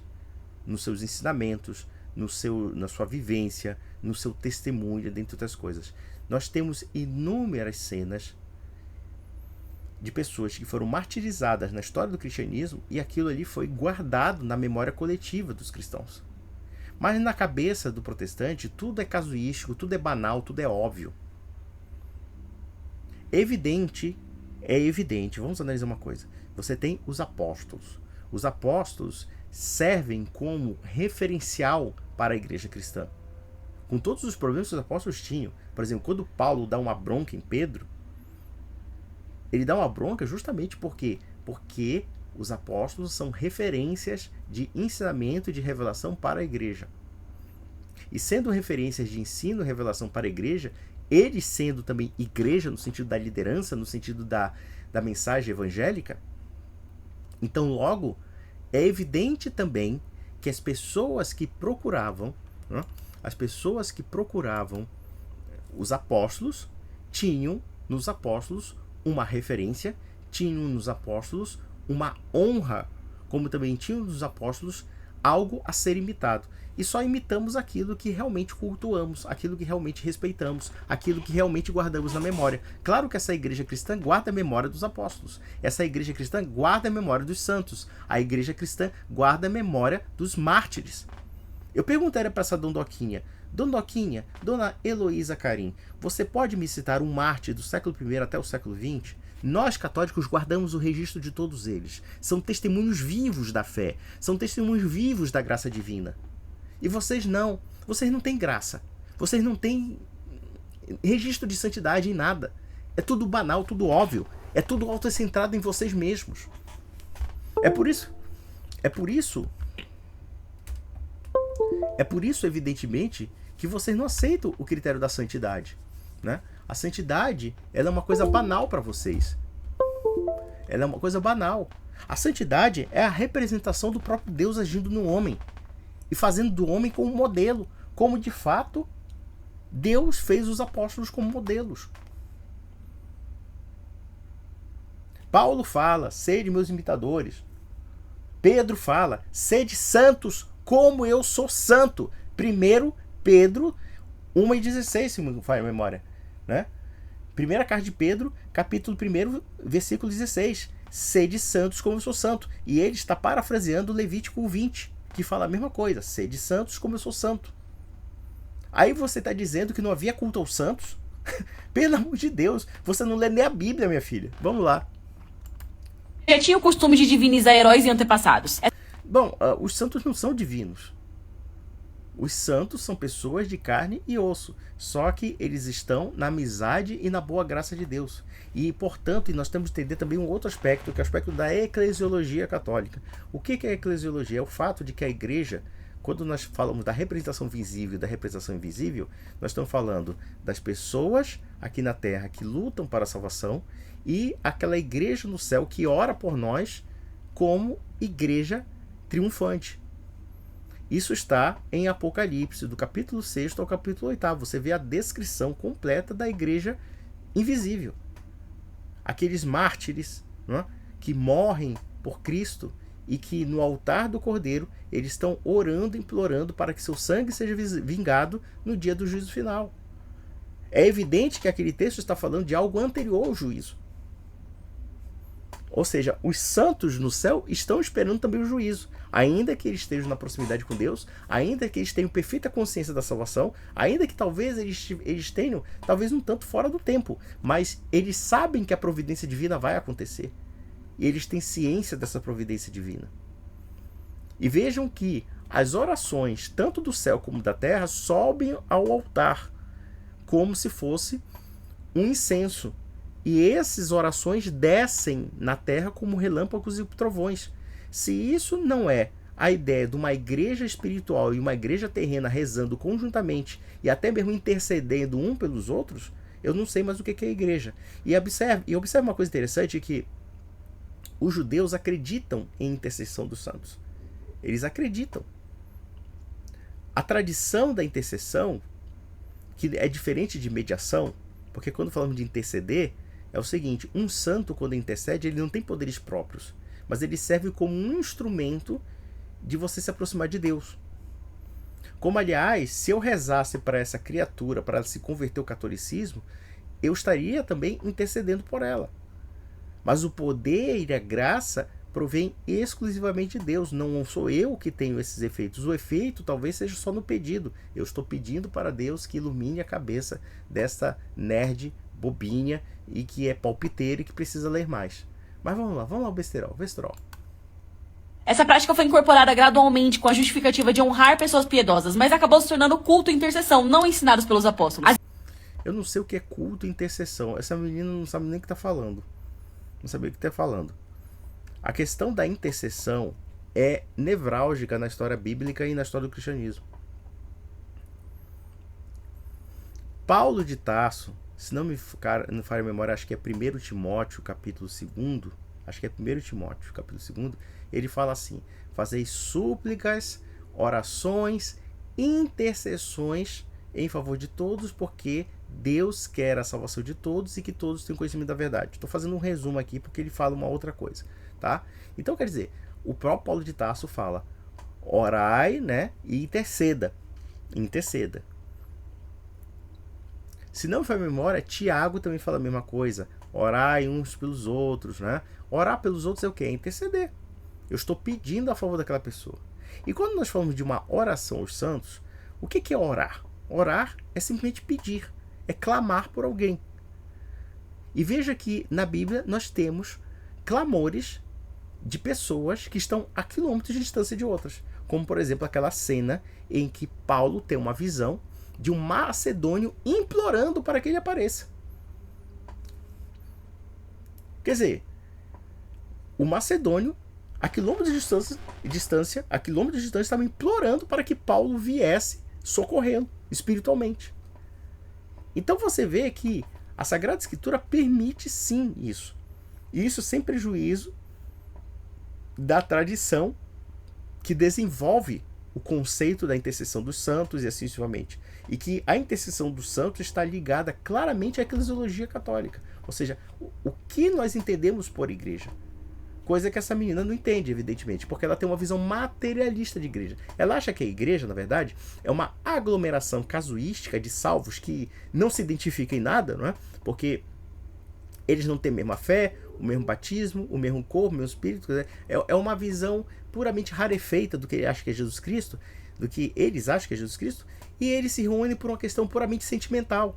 nos seus ensinamentos, na sua vivência, no seu testemunho, dentre outras coisas. Nós temos inúmeras cenas de pessoas que foram martirizadas na história do cristianismo e aquilo ali foi guardado na memória coletiva dos cristãos. Mas na cabeça do protestante tudo é casuístico, tudo é banal, tudo é óbvio. É evidente, vamos analisar uma coisa. Você tem os apóstolos. Os apóstolos servem como referencial para a igreja cristã. Com todos os problemas que os apóstolos tinham. Por exemplo, quando Paulo dá uma bronca em Pedro, ele dá uma bronca justamente porque os apóstolos são referências de ensinamento e de revelação para a igreja. E sendo referências de ensino e revelação para a igreja, eles sendo também igreja no sentido da liderança, no sentido da mensagem evangélica, então logo é evidente também que as pessoas que procuravam os apóstolos tinham nos apóstolos uma referência, tinham nos apóstolos uma honra, como também tinham nos apóstolos algo a ser imitado. E só imitamos aquilo que realmente cultuamos, aquilo que realmente respeitamos, aquilo que realmente guardamos na memória. Claro que essa igreja cristã guarda a memória dos apóstolos. Essa igreja cristã guarda a memória dos santos. A igreja cristã guarda a memória dos mártires. Eu perguntaria para essa dondoquinha, Dona Heloísa Carim, você pode me citar um mártir do século I até o século XX? Nós, católicos, guardamos o registro de todos eles. São testemunhos vivos da fé. São testemunhos vivos da graça divina. E vocês não. Vocês não têm graça. Vocês não têm registro de santidade em nada. É tudo banal, tudo óbvio. É tudo autocentrado em vocês mesmos. É por isso, evidentemente, que vocês não aceitam o critério da santidade, né? A santidade, ela é uma coisa banal para vocês. Ela é uma coisa banal. A santidade é a representação do próprio Deus agindo no homem e fazendo do homem como modelo, como de fato Deus fez os apóstolos como modelos. Paulo fala, sede meus imitadores. Pedro fala, sede santos como eu sou santo. 1 Pedro 1:16, se me falha a memória, né? Primeira carta de Pedro, capítulo 1, versículo 16. Sede santos como eu sou santo. E ele está parafraseando Levítico 20, que fala a mesma coisa. Sede santos como eu sou santo. Aí você está dizendo que não havia culto aos santos? Pelo amor de Deus, você não lê nem a Bíblia, minha filha. Vamos lá. Já tinha o costume de divinizar heróis e antepassados. Bom, os santos não são divinos. Os santos são pessoas de carne e osso, só que eles estão na amizade e na boa graça de Deus. E, portanto, nós temos que entender também um outro aspecto, que é o aspecto da eclesiologia católica. O que é a eclesiologia? É o fato de que a igreja, quando nós falamos da representação visível e da representação invisível, nós estamos falando das pessoas aqui na terra que lutam para a salvação e aquela igreja no céu que ora por nós como igreja triunfante. Isso está em Apocalipse, do capítulo 6 ao capítulo 8. Você vê a descrição completa da igreja invisível. Aqueles mártires, não é, que morrem por Cristo e que no altar do Cordeiro eles estão orando, implorando para que seu sangue seja vingado no dia do juízo final. É evidente que aquele texto está falando de algo anterior ao juízo. Ou seja, os santos no céu estão esperando também o juízo. Ainda que eles estejam na proximidade com Deus, ainda que eles tenham perfeita consciência da salvação, ainda que talvez eles tenham, talvez um tanto fora do tempo, mas eles sabem que a providência divina vai acontecer. E eles têm ciência dessa providência divina. E vejam que as orações, tanto do céu como da terra, sobem ao altar, como se fosse um incenso. E essas orações descem na terra como relâmpagos e trovões. Se isso não é a ideia de uma igreja espiritual e uma igreja terrena rezando conjuntamente e até mesmo intercedendo um pelos outros, eu não sei mais o que é a igreja. E observe uma coisa interessante, que os judeus acreditam em intercessão dos santos. Eles acreditam. A tradição da intercessão, que é diferente de mediação, porque quando falamos de interceder, é o seguinte: um santo, quando intercede, ele não tem poderes próprios, mas ele serve como um instrumento de você se aproximar de Deus. Como, aliás, se eu rezasse para essa criatura, para ela se converter ao catolicismo, eu estaria também intercedendo por ela. Mas o poder e a graça provém exclusivamente de Deus. Não sou eu que tenho esses efeitos. O efeito talvez seja só no pedido. Eu estou pedindo para Deus que ilumine a cabeça dessa nerd bobinha e que é palpiteira e que precisa ler mais. Mas vamos lá, o besterol. Essa prática foi incorporada gradualmente com a justificativa de honrar pessoas piedosas, mas acabou se tornando culto e intercessão, não ensinados pelos apóstolos. Eu não sei o que é culto e intercessão. Essa menina não sabe nem o que está falando. Não sabia o que está falando. A questão da intercessão é nevrálgica na história bíblica e na história do cristianismo. Paulo de Tarso, se não me falha a memória, acho que é 1 Timóteo, capítulo 2, acho que é 1 Timóteo, capítulo 2, ele fala assim: fazei súplicas, orações, intercessões em favor de todos, porque Deus quer a salvação de todos e que todos tenham conhecimento da verdade. Estou fazendo um resumo aqui porque ele fala uma outra coisa, tá? Então, quer dizer, o próprio Paulo de Tarso fala: orai, né, e interceda. Se não for a memória, Tiago também fala a mesma coisa. Orai uns pelos outros, né? Orar pelos outros é o quê? É interceder. Eu estou pedindo a favor daquela pessoa. E quando nós falamos de uma oração aos santos, o que é orar? Orar é simplesmente pedir, é clamar por alguém. E veja que na Bíblia nós temos clamores de pessoas que estão a quilômetros de distância de outras. Como, por exemplo, aquela cena em que Paulo tem uma visão de um macedônio implorando para que ele apareça. Quer dizer, o macedônio, a quilômetros de distância, estava implorando para que Paulo viesse socorrendo espiritualmente. Então você vê que a Sagrada Escritura permite sim isso. E isso sem prejuízo da tradição que desenvolve o conceito da intercessão dos santos e assim sucessivamente. E que a intercessão dos santos está ligada claramente à eclesiologia católica. Ou seja, o que nós entendemos por igreja. Coisa que essa menina não entende, evidentemente, porque ela tem uma visão materialista de igreja. Ela acha que a igreja, na verdade, é uma aglomeração casuística de salvos que não se identificam em nada, não é? Porque eles não têm a mesma fé, o mesmo batismo, o mesmo corpo, o mesmo espírito. É uma visão puramente rarefeita do que ele acha que é Jesus Cristo, do que eles acham que é Jesus Cristo, e eles se reúnem por uma questão puramente sentimental,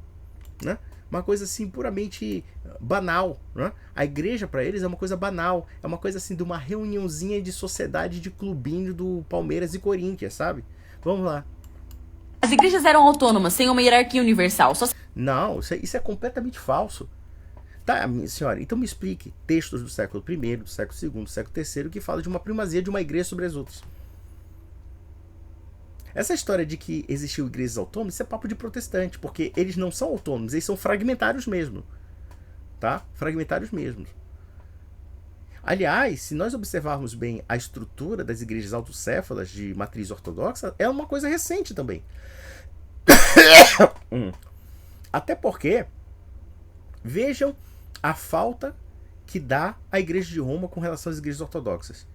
né? Uma coisa assim puramente banal, né? A igreja para eles é uma coisa banal, é uma coisa assim de uma reuniãozinha de sociedade de clubinho do Palmeiras e Corinthians, sabe? Vamos lá. As igrejas eram autônomas, sem uma hierarquia universal. Não, isso é completamente falso. Tá, minha senhora, então me explique textos do século I, do século II, do século III que falam de uma primazia de uma igreja sobre as outras. Essa história de que existiu igrejas autônomas, isso é papo de protestante, porque eles não são autônomos, eles são fragmentários mesmo. Tá? Fragmentários mesmo. Aliás, se nós observarmos bem a estrutura das igrejas autocéfalas de matriz ortodoxa, é uma coisa recente também. Até porque, vejam a falta que dá a igreja de Roma com relação às igrejas ortodoxas.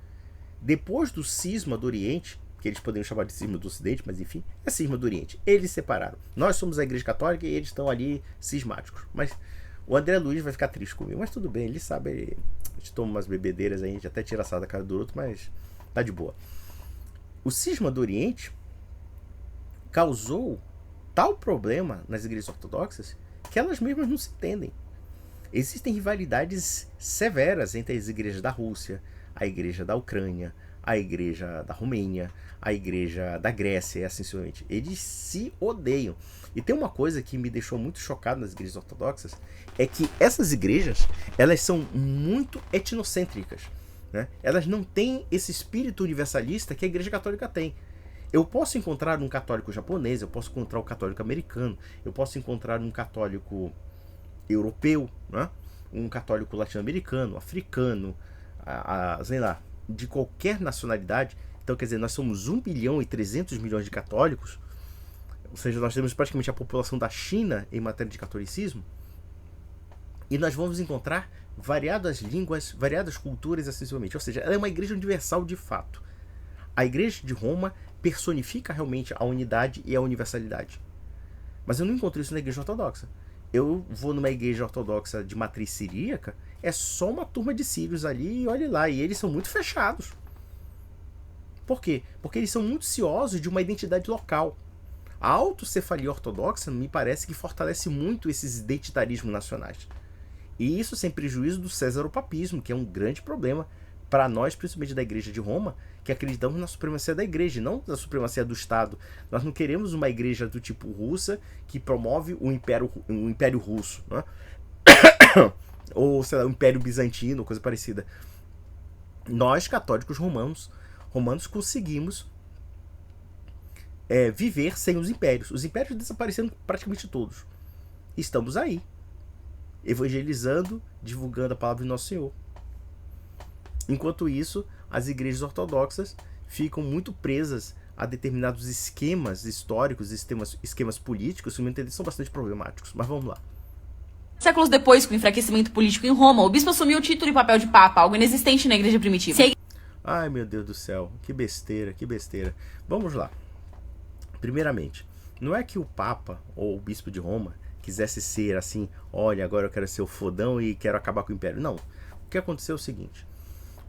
Depois do cisma do Oriente, que eles poderiam chamar de cisma do Ocidente, mas enfim, é cisma do Oriente. Eles separaram. Nós somos a igreja católica e eles estão ali cismáticos. Mas o André Luiz vai ficar triste comigo. Mas tudo bem, ele sabe. A gente toma umas bebedeiras aí, a gente até tira a sal da cara do outro, mas tá de boa. O cisma do Oriente causou tal problema nas igrejas ortodoxas que elas mesmas não se entendem. Existem rivalidades severas entre as igrejas da Rússia, a igreja da Ucrânia, a igreja da Romênia, a igreja da Grécia, e assim sucessivamente. Eles se odeiam. E tem uma coisa que me deixou muito chocado nas igrejas ortodoxas, é que essas igrejas, elas são muito etnocêntricas, né? Elas não têm esse espírito universalista que a igreja católica tem. Eu posso encontrar um católico japonês, eu posso encontrar um católico americano, eu posso encontrar um católico europeu, né? Um católico latino-americano, africano, sei lá, de qualquer nacionalidade. Então, quer dizer, nós somos 1.300.000.000 de católicos, ou seja, nós temos praticamente a população da China em matéria de catolicismo, e nós vamos encontrar variadas línguas, variadas culturas, acessivamente. Ou seja, ela é uma igreja universal de fato. A igreja de Roma personifica realmente a unidade e a universalidade. Mas eu não encontro isso na igreja ortodoxa. Eu vou numa igreja ortodoxa de matriz siríaca, é só uma turma de sírios ali, e olha lá, e eles são muito fechados. Por quê? Porque eles são muito ciosos de uma identidade local. A autocefalia ortodoxa me parece que fortalece muito esses identitarismos nacionais. E isso sem prejuízo do cesaropapismo, que é um grande problema para nós, principalmente da igreja de Roma, que acreditamos na supremacia da igreja, não na supremacia do Estado. Nós não queremos uma igreja do tipo russa que promove o império russo, né? Ou, sei lá, o império bizantino, coisa parecida. Nós, católicos romanos conseguimos viver sem os impérios. Os impérios desapareceram praticamente todos. Estamos aí, evangelizando, divulgando a palavra de Nosso Senhor. Enquanto isso, as igrejas ortodoxas ficam muito presas a determinados esquemas históricos, esquemas políticos, que, no entender, são bastante problemáticos. Mas vamos lá. Séculos depois, com o enfraquecimento político em Roma, o bispo assumiu o título e papel de papa, algo inexistente na igreja primitiva. Ai, meu Deus do céu, que besteira, que besteira. Vamos lá. Primeiramente, não é que o papa ou o bispo de Roma quisesse ser assim, olha, agora eu quero ser o fodão e quero acabar com o império. Não. O que aconteceu é o seguinte: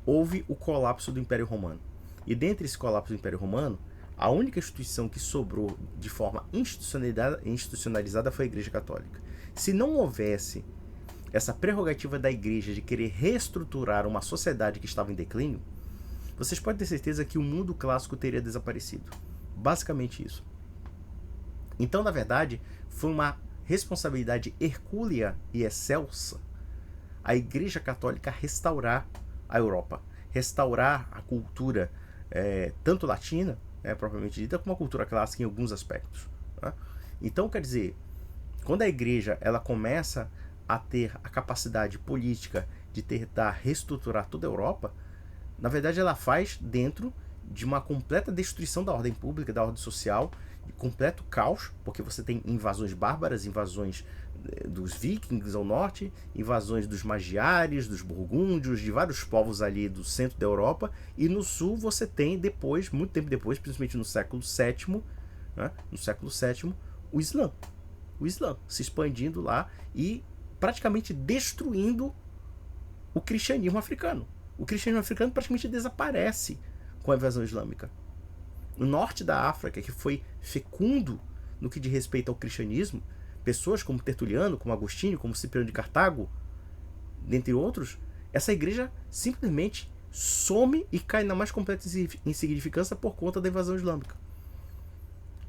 houve o colapso do Império Romano. E dentre esse colapso do Império Romano, a única instituição que sobrou de forma institucionalizada foi a Igreja Católica. Se não houvesse essa prerrogativa da Igreja de querer reestruturar uma sociedade que estava em declínio, vocês podem ter certeza que o mundo clássico teria desaparecido. Basicamente isso. Então, na verdade, foi uma responsabilidade hercúlea e excelsa a Igreja Católica restaurar a Europa, restaurar a cultura tanto latina, propriamente dita, como a cultura clássica em alguns aspectos, né? Então, quer dizer, quando a igreja ela começa a ter a capacidade política de tentar reestruturar toda a Europa, na verdade ela faz dentro de uma completa destruição da ordem pública, da ordem social, de completo caos, porque você tem invasões bárbaras, invasões dos vikings ao norte, invasões dos magiares, dos burgúndios, de vários povos ali do centro da Europa, e no sul você tem depois, muito tempo depois, principalmente no século VII, né, o Islã se expandindo lá e praticamente destruindo o cristianismo africano. O cristianismo africano praticamente desaparece com a invasão islâmica. O norte da África, que foi fecundo no que diz respeito ao cristianismo, pessoas como Tertuliano, como Agostinho, como Cipriano de Cartago, dentre outros, essa igreja simplesmente some e cai na mais completa insignificância por conta da invasão islâmica.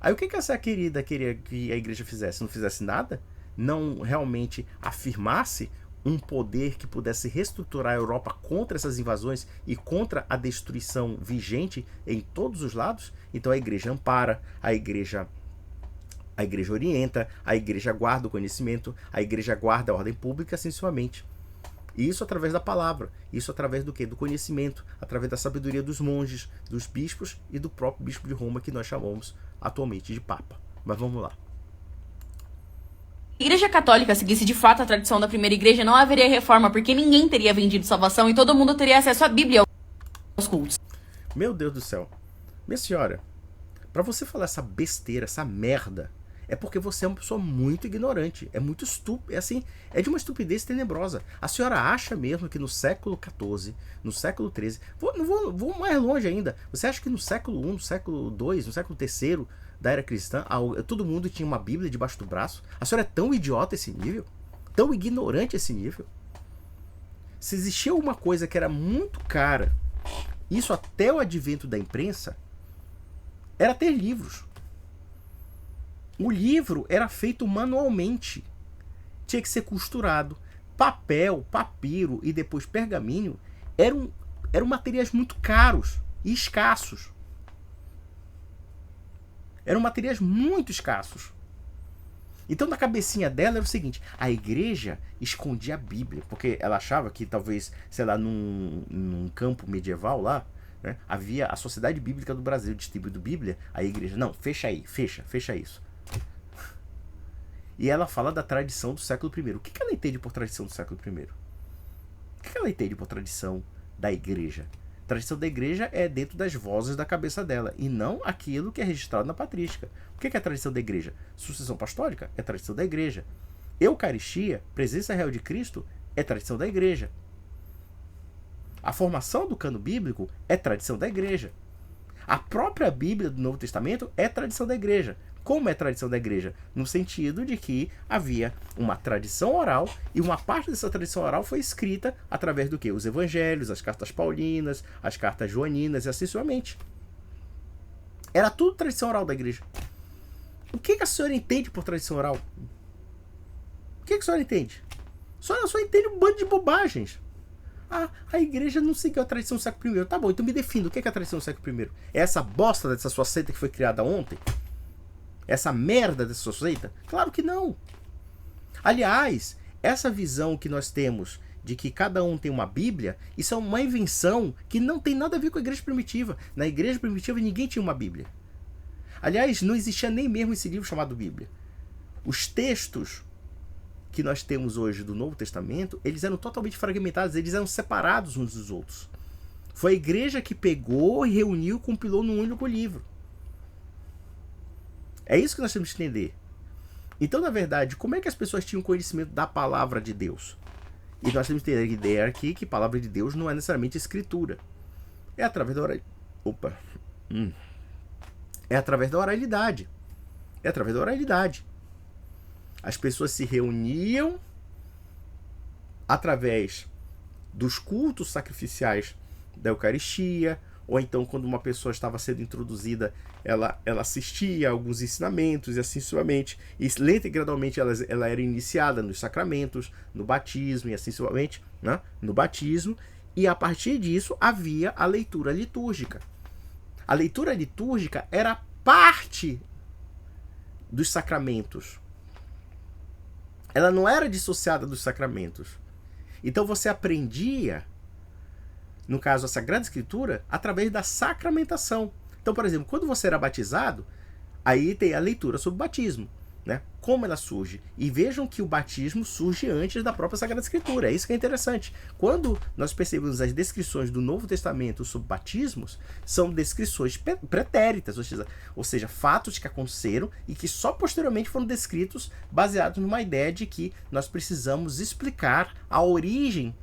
Aí o que essa querida queria que a igreja fizesse? Não fizesse nada? Não realmente afirmasse um poder que pudesse reestruturar a Europa contra essas invasões e contra a destruição vigente em todos os lados. Então a igreja ampara, a igreja orienta, a igreja guarda o conhecimento, a igreja guarda a ordem pública, assim sucessivamente. E isso através da palavra, isso através do quê? Do conhecimento, através da sabedoria dos monges, dos bispos e do próprio bispo de Roma, que nós chamamos atualmente de Papa. Mas vamos lá. Se a Igreja Católica seguisse de fato a tradição da primeira igreja, não haveria reforma, porque ninguém teria vendido salvação e todo mundo teria acesso à Bíblia aos cultos. Meu Deus do céu. Minha senhora, pra você falar essa besteira, essa merda, é porque você é uma pessoa muito ignorante. É muito estúpido. É assim, é de uma estupidez tenebrosa. A senhora acha mesmo que no século XIV, no século XIII... Vou mais longe ainda. Você acha que no século I, no século II, no século III da era cristã, todo mundo tinha uma Bíblia debaixo do braço? A senhora é tão idiota esse nível? Tão ignorante esse nível? Se existia uma coisa que era muito cara, isso até o advento da imprensa, era ter livros. O livro era feito manualmente. Tinha que ser costurado. Papel, papiro e depois pergaminho eram materiais muito caros e escassos. Eram materiais muito escassos. Então na cabecinha dela era o seguinte: a igreja escondia a Bíblia, porque ela achava que talvez, sei lá, num campo medieval lá, né, havia a Sociedade Bíblica do Brasil distribuindo Bíblia, a igreja, não, fecha aí, fecha isso. E ela fala da tradição do século I. O que ela entende por tradição do século I? O que ela entende por tradição da igreja? A tradição da igreja é dentro das vozes da cabeça dela, e não aquilo que é registrado na patrística. O que é a tradição da igreja? Sucessão apostólica é tradição da igreja. Eucaristia, presença real de Cristo, é tradição da igreja. A formação do cano bíblico é tradição da igreja. A própria Bíblia do Novo Testamento é tradição da igreja. Como é tradição da igreja? No sentido de que havia uma tradição oral, e uma parte dessa tradição oral foi escrita através do quê? Os evangelhos, as cartas paulinas, as cartas joaninas e assim sucessivamente. Era tudo tradição oral da igreja. O que a senhora entende por tradição oral? O que a senhora entende? A senhora só entende um bando de bobagens. A igreja não seguiu a tradição do século I. Tá bom, então me defina. O que é a tradição do século I? É essa bosta dessa sua seita que foi criada ontem? Essa merda dessa sua seita? Claro que não. Aliás, essa visão que nós temos de que cada um tem uma Bíblia, isso é uma invenção que não tem nada a ver com a igreja primitiva. Na igreja primitiva ninguém tinha uma Bíblia. Aliás, não existia nem mesmo esse livro chamado Bíblia. Os textos que nós temos hoje do Novo Testamento, eles eram totalmente fragmentados, eles eram separados uns dos outros. Foi a igreja que pegou, reuniu e compilou num único livro. É isso que nós temos que entender. Então, na verdade, como é que as pessoas tinham conhecimento da palavra de Deus? E nós temos que ter a ideia aqui que a palavra de Deus não é necessariamente escritura. É através da É através da oralidade. É através da oralidade. As pessoas se reuniam através dos cultos sacrificiais da Eucaristia, ou então quando uma pessoa estava sendo introduzida, ela assistia a alguns ensinamentos e assim sucessivamente. E lenta e gradualmente ela era iniciada nos sacramentos, no batismo e assim sucessivamente, né? No batismo. E a partir disso havia a leitura litúrgica. A leitura litúrgica era parte dos sacramentos. Ela não era dissociada dos sacramentos. Então você aprendia, no caso a Sagrada Escritura, através da sacramentação. Então, por exemplo, quando você era batizado, aí tem a leitura sobre o batismo, né? Como ela surge. E vejam que o batismo surge antes da própria Sagrada Escritura. É isso que é interessante. Quando nós percebemos as descrições do Novo Testamento sobre batismos, são descrições pretéritas, ou seja, fatos que aconteceram e que só posteriormente foram descritos baseados numa ideia de que nós precisamos explicar a origem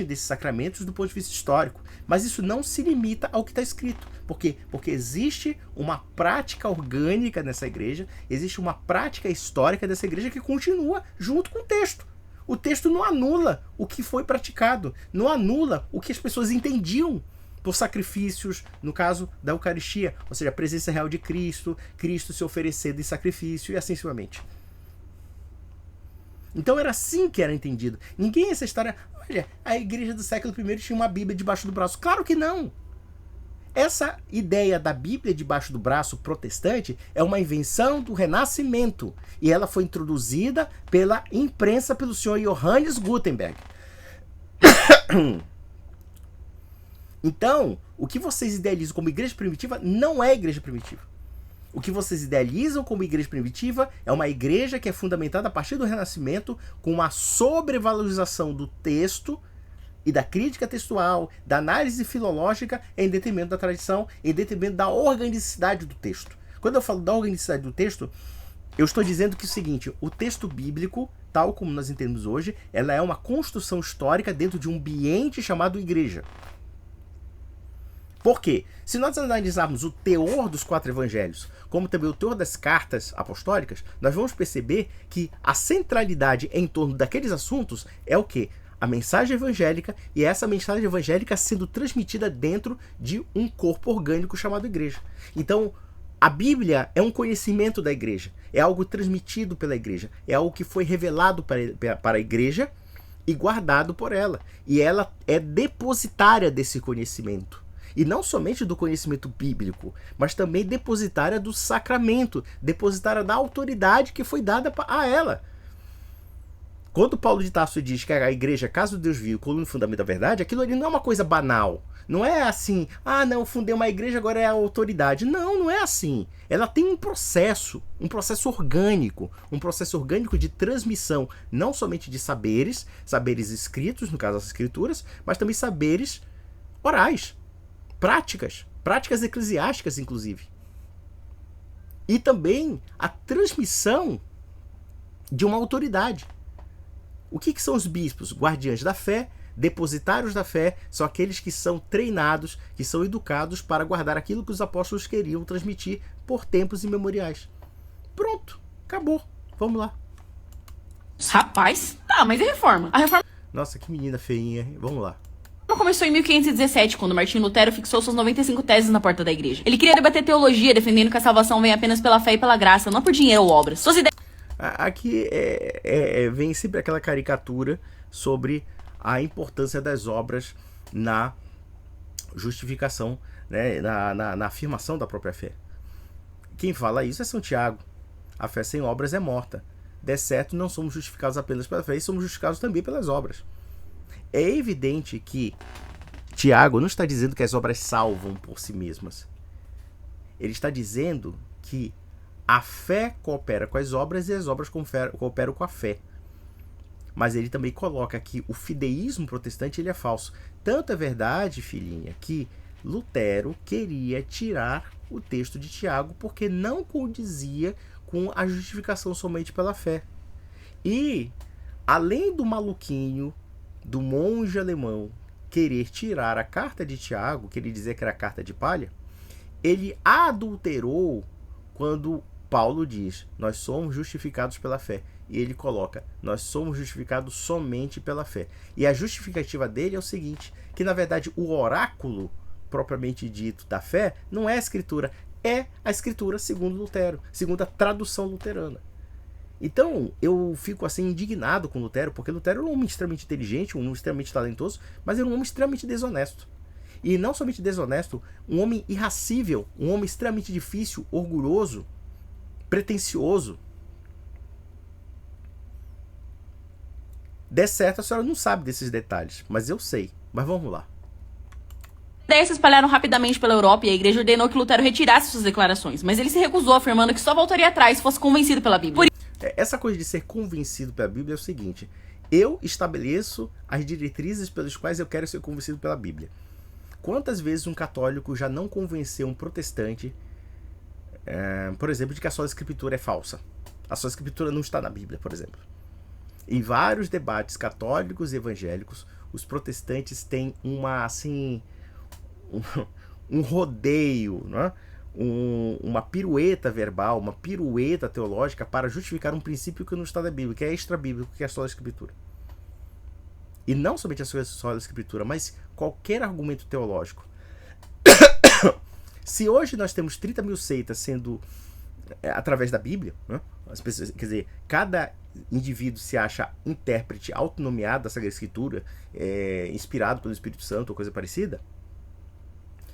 desses sacramentos do ponto de vista histórico. Mas isso não se limita ao que está escrito. Por quê? Porque existe uma prática orgânica nessa igreja, existe uma prática histórica dessa igreja que continua junto com o texto. O texto não anula o que foi praticado, não anula o que as pessoas entendiam por sacrifícios, no caso da Eucaristia, ou seja, a presença real de Cristo, Cristo se oferecendo em sacrifício e assim sucessivamente. Então era assim que era entendido. Ninguém essa história, olha, a igreja do século I tinha uma Bíblia debaixo do braço. Claro que não. Essa ideia da Bíblia debaixo do braço protestante é uma invenção do Renascimento. E ela foi introduzida pela imprensa pelo senhor Johannes Gutenberg. Então, o que vocês idealizam como igreja primitiva não é igreja primitiva. O que vocês idealizam como igreja primitiva é uma igreja que é fundamentada a partir do Renascimento, com uma sobrevalorização do texto e da crítica textual, da análise filológica, em detrimento da tradição, em detrimento da organicidade do texto. Quando eu falo da organicidade do texto, eu estou dizendo que é o seguinte: o texto bíblico, tal como nós entendemos hoje, ela é uma construção histórica dentro de um ambiente chamado igreja. Por quê? Se nós analisarmos o teor dos 4 evangelhos, como também o teor das cartas apostólicas, nós vamos perceber que a centralidade em torno daqueles assuntos é o quê? A mensagem evangélica, e essa mensagem evangélica sendo transmitida dentro de um corpo orgânico chamado igreja. Então, a Bíblia é um conhecimento da igreja, é algo transmitido pela igreja, é algo que foi revelado para a igreja e guardado por ela. E ela é depositária desse conhecimento. E não somente do conhecimento bíblico, mas também depositária do sacramento, depositária da autoridade que foi dada a ela. Quando Paulo de Tarso diz que a igreja, caso Deus viu, coluna e fundamento da verdade, aquilo ali não é uma coisa banal. Não é assim, não, fundei uma igreja, agora é a autoridade. Não, não é assim. Ela tem um processo orgânico de transmissão, não somente de saberes escritos, no caso das escrituras, mas também saberes orais, práticas eclesiásticas, inclusive. E também a transmissão de uma autoridade. O que são os bispos? Guardiães da fé, depositários da fé, são aqueles que são treinados, que são educados para guardar aquilo que os apóstolos queriam transmitir por tempos imemoriais. Pronto, acabou. Vamos lá. Rapaz, mas e a reforma? A reforma Nossa, que menina feinha, hein? Vamos lá. começou em 1517, quando Martinho Lutero fixou suas 95 teses na porta da igreja. Ele queria debater teologia, defendendo que a salvação vem apenas pela fé e pela graça, não por dinheiro ou obras. Suas ideias... Aqui vem sempre aquela caricatura sobre a importância das obras na justificação, né, na afirmação da própria fé. Quem fala isso é São Tiago. A fé sem obras é morta. De certo, não somos justificados apenas pela fé, e somos justificados também pelas obras. É evidente que Tiago não está dizendo que as obras salvam por si mesmas. Ele está dizendo que a fé coopera com as obras e as obras cooperam com a fé. Mas ele também coloca que o fideísmo protestante ele é falso. Tanto é verdade, filhinha, que Lutero queria tirar o texto de Tiago porque não condizia com a justificação somente pela fé. E, além do maluquinho, do monge alemão, querer tirar a carta de Tiago, que ele dizia que era carta de palha, ele adulterou quando Paulo diz, nós somos justificados pela fé. E ele coloca, nós somos justificados somente pela fé. E a justificativa dele é o seguinte, que na verdade o oráculo propriamente dito da fé não é a escritura, é a escritura segundo Lutero, segundo a tradução luterana. Então eu fico assim indignado com Lutero, porque Lutero era um homem extremamente inteligente, um homem extremamente talentoso, mas era um homem extremamente desonesto. E não somente desonesto, um homem irracível, um homem extremamente difícil, orgulhoso, pretensioso. De certo, a senhora não sabe desses detalhes, mas eu sei. Mas vamos lá. ideias se espalharam rapidamente pela Europa e a igreja ordenou que Lutero retirasse suas declarações, mas ele se recusou, afirmando que só voltaria atrás se fosse convencido pela Bíblia. Essa coisa de ser convencido pela Bíblia é o seguinte, eu estabeleço as diretrizes pelas quais eu quero ser convencido pela Bíblia. Quantas vezes um católico já não convenceu um protestante, por exemplo, de que a sola escritura é falsa? A sola escritura não está na Bíblia, por exemplo. Em vários debates católicos e evangélicos, os protestantes têm um rodeio, né? Uma pirueta verbal, uma pirueta teológica para justificar um princípio que não está na Bíblia, que é extra-bíblico, que é a sola escritura. E não somente a sola escritura, mas qualquer argumento teológico. Se hoje nós temos 30 mil seitas sendo através da Bíblia, né? As pessoas, quer dizer, cada indivíduo se acha intérprete autonomiado da Sagrada Escritura, inspirado pelo Espírito Santo ou coisa parecida.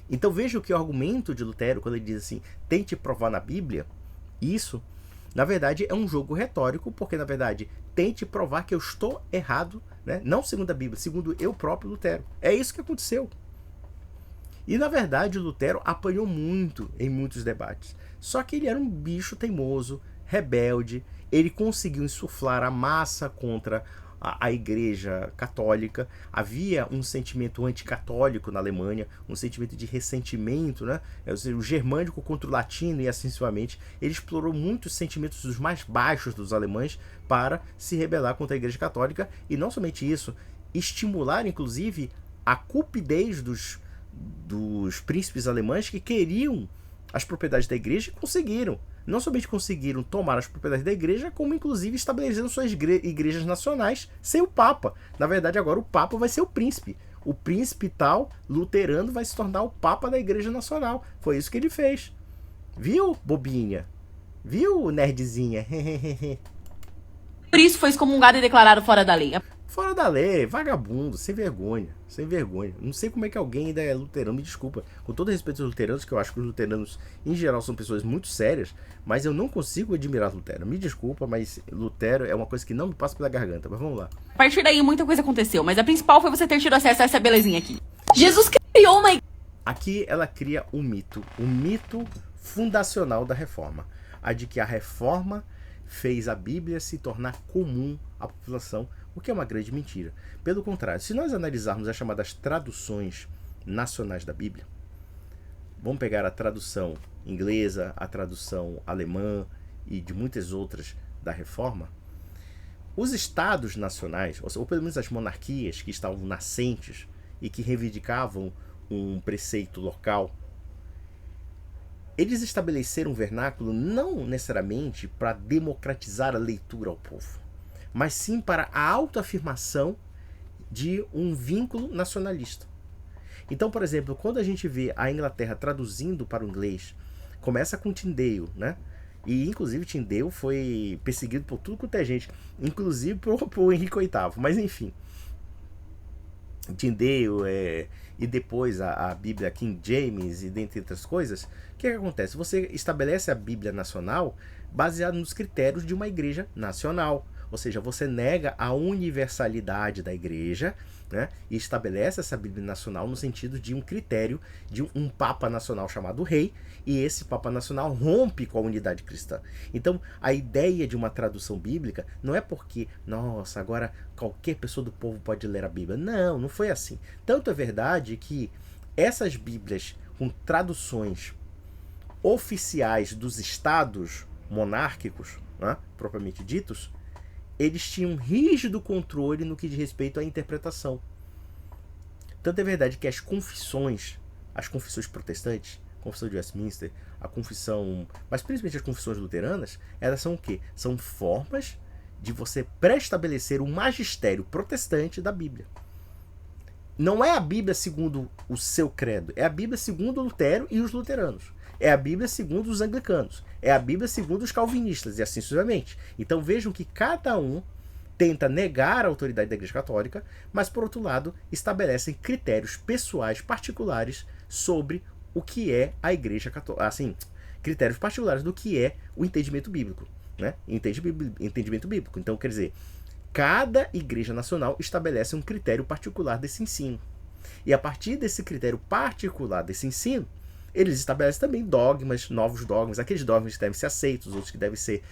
Então veja que o argumento de Lutero, quando ele diz assim, tente provar na Bíblia, isso, na verdade, é um jogo retórico, porque, na verdade, tente provar que eu estou errado, né? Não segundo a Bíblia, segundo eu próprio, Lutero. É isso que aconteceu. E, na verdade, Lutero apanhou muito em muitos debates. Só que ele era um bicho teimoso, rebelde, ele conseguiu insuflar a massa contra a Igreja Católica. Havia um sentimento anticatólico na Alemanha, um sentimento de ressentimento, né? O germânico contra o latino e assim sucessivamente. Ele explorou muitos sentimentos dos mais baixos dos alemães para se rebelar contra a Igreja Católica, e não somente isso, estimular inclusive a cupidez dos príncipes alemães que queriam as propriedades da igreja e conseguiram. Não somente conseguiram tomar as propriedades da igreja, como inclusive estabeleceram suas igrejas nacionais sem o Papa. Na verdade, agora o Papa vai ser o príncipe. O príncipe tal, luterano, vai se tornar o Papa da Igreja Nacional. Foi isso que ele fez. Viu, bobinha? Viu, nerdzinha? Por isso foi excomungado e declarado fora da lei. Fora da lei, vagabundo, sem vergonha, sem vergonha. Não sei como é que alguém ainda é luterano, me desculpa. Com todo respeito aos luteranos, que eu acho que os luteranos, em geral, são pessoas muito sérias, mas eu não consigo admirar Lutero. Me desculpa, mas Lutero é uma coisa que não me passa pela garganta. Mas vamos lá. A partir daí, muita coisa aconteceu, mas a principal foi você ter tido acesso a essa belezinha aqui. Jesus criou uma... Aqui ela cria um mito fundacional da Reforma. A de que a Reforma fez a Bíblia se tornar comum à população, o que é uma grande mentira. Pelo contrário, se nós analisarmos as chamadas traduções nacionais da Bíblia, vamos pegar a tradução inglesa, a tradução alemã e de muitas outras da Reforma, os estados nacionais, ou pelo menos as monarquias que estavam nascentes e que reivindicavam um preceito local, eles estabeleceram um vernáculo não necessariamente para democratizar a leitura ao povo, mas sim para a autoafirmação de um vínculo nacionalista. Então, por exemplo, quando a gente vê a Inglaterra traduzindo para o inglês, começa com Tyndale, né? E, inclusive, Tyndale foi perseguido por tudo quanto é gente, inclusive por Henrique VIII. Mas, enfim, Tyndale e depois a Bíblia King James e dentre outras coisas, o que acontece? Você estabelece a Bíblia nacional baseada nos critérios de uma igreja nacional. Ou seja, você nega a universalidade da igreja, né, e estabelece essa Bíblia nacional no sentido de um critério de um Papa nacional chamado Rei, e esse Papa nacional rompe com a unidade cristã. Então, a ideia de uma tradução bíblica não é porque, nossa, agora qualquer pessoa do povo pode ler a Bíblia. Não, não foi assim. Tanto é verdade que essas Bíblias com traduções oficiais dos estados monárquicos, né, propriamente ditos, eles tinham um rígido controle no que diz respeito à interpretação. Tanto é verdade que as confissões protestantes, a confissão de Westminster, a confissão, mas principalmente as confissões luteranas, elas são o quê? São formas de você pré-estabelecer o magistério protestante da Bíblia. Não é a Bíblia segundo o seu credo, é a Bíblia segundo Lutero e os luteranos. É a Bíblia segundo os anglicanos. É a Bíblia segundo os calvinistas, e assim sucessivamente. Então vejam que cada um tenta negar a autoridade da Igreja Católica, mas, por outro lado, estabelecem critérios pessoais particulares sobre o que é a Igreja Católica. Assim, critérios particulares do que é o entendimento bíblico, né? Entendimento bíblico. Então, quer dizer, cada igreja nacional estabelece um critério particular desse ensino. E a partir desse critério particular desse ensino, eles estabelecem também dogmas, novos dogmas, aqueles dogmas que devem ser aceitos, outros que devem ser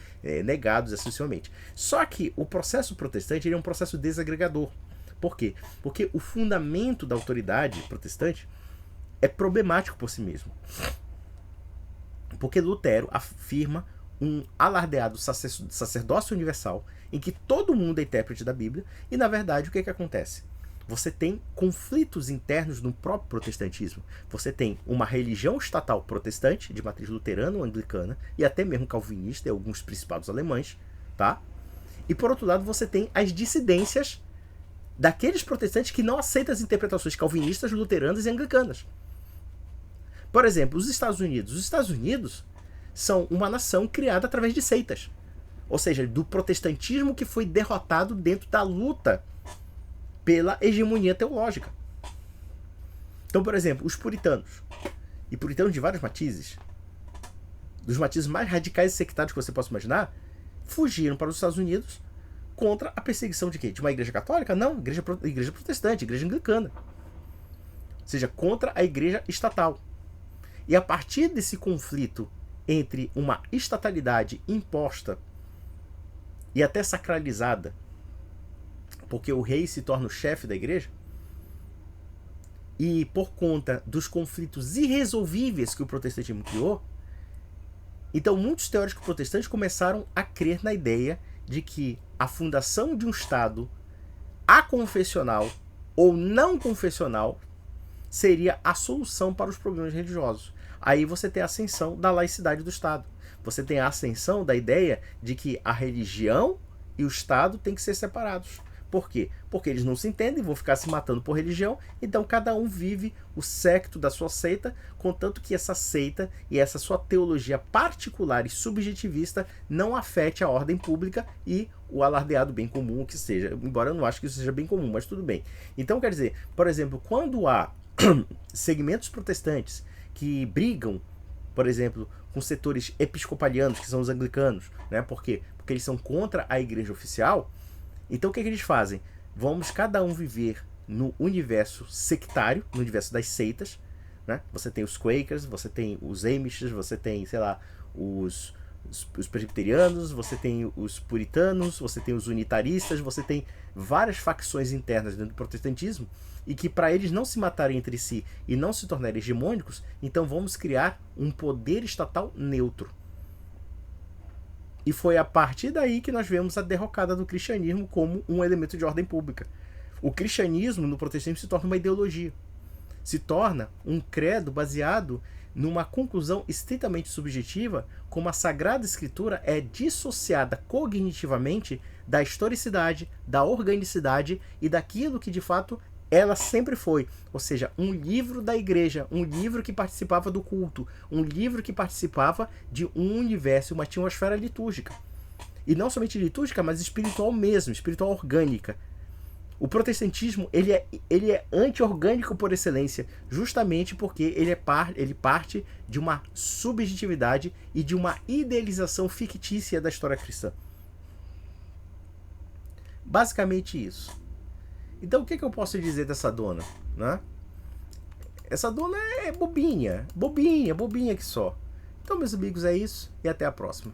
negados, essencialmente. Só que o processo protestante ele é um processo desagregador. Por quê? Porque o fundamento da autoridade protestante é problemático por si mesmo. Porque Lutero afirma um alardeado sacerdócio universal em que todo mundo é intérprete da Bíblia e, na verdade, o que acontece? Você tem conflitos internos no próprio protestantismo. Você tem uma religião estatal protestante, de matriz luterana ou anglicana, e até mesmo calvinista e alguns principados alemães, tá? E por outro lado, você tem as dissidências daqueles protestantes que não aceitam as interpretações calvinistas, luteranas e anglicanas. Por exemplo, os Estados Unidos. Os Estados Unidos são uma nação criada através de seitas. Ou seja, do protestantismo que foi derrotado dentro da luta pela hegemonia teológica. Então, por exemplo, os puritanos, e puritanos de vários matizes, dos matizes mais radicais e sectários que você possa imaginar, fugiram para os Estados Unidos contra a perseguição de quê? De uma igreja católica? Não, igreja protestante, igreja anglicana. Ou seja, contra a igreja estatal. E a partir desse conflito entre uma estatalidade imposta e até sacralizada, porque o rei se torna o chefe da igreja, e por conta dos conflitos irresolvíveis que o protestantismo criou, então muitos teóricos protestantes começaram a crer na ideia de que a fundação de um Estado aconfessional ou não confessional seria a solução para os problemas religiosos. Aí você tem a ascensão da laicidade do Estado. Você tem a ascensão da ideia de que a religião e o Estado têm que ser separados. Por quê? Porque eles não se entendem, vão ficar se matando por religião, então cada um vive o secto da sua seita, contanto que essa seita e essa sua teologia particular e subjetivista não afete a ordem pública e o alardeado bem comum que seja, embora eu não acho que isso seja bem comum, mas tudo bem. Então, quer dizer, por exemplo, quando há segmentos protestantes que brigam, por exemplo, com setores episcopalianos, que são os anglicanos, né? Por quê? Porque eles são contra a igreja oficial. Então o que eles fazem? Vamos cada um viver no universo sectário, no universo das seitas, né? Você tem os Quakers, você tem os Amishes, você tem, sei lá, os presbiterianos, você tem os puritanos, você tem os unitaristas, você tem várias facções internas dentro do protestantismo, e que para eles não se matarem entre si e não se tornarem hegemônicos, então vamos criar um poder estatal neutro. E foi a partir daí que nós vemos a derrocada do cristianismo como um elemento de ordem pública. O cristianismo no protestantismo se torna uma ideologia. Se torna um credo baseado numa conclusão estritamente subjetiva, como a Sagrada Escritura é dissociada cognitivamente da historicidade, da organicidade e daquilo que de fato ela sempre foi, ou seja, um livro da igreja, um livro que participava do culto, um livro que participava de um universo, uma atmosfera litúrgica. E não somente litúrgica, mas espiritual mesmo, espiritual orgânica. O protestantismo ele é anti-orgânico por excelência, justamente porque ele parte de uma subjetividade e de uma idealização fictícia da história cristã. Basicamente isso. Então o que eu posso dizer dessa dona? Né? Essa dona é bobinha que só. Então, meus amigos, é isso e até a próxima.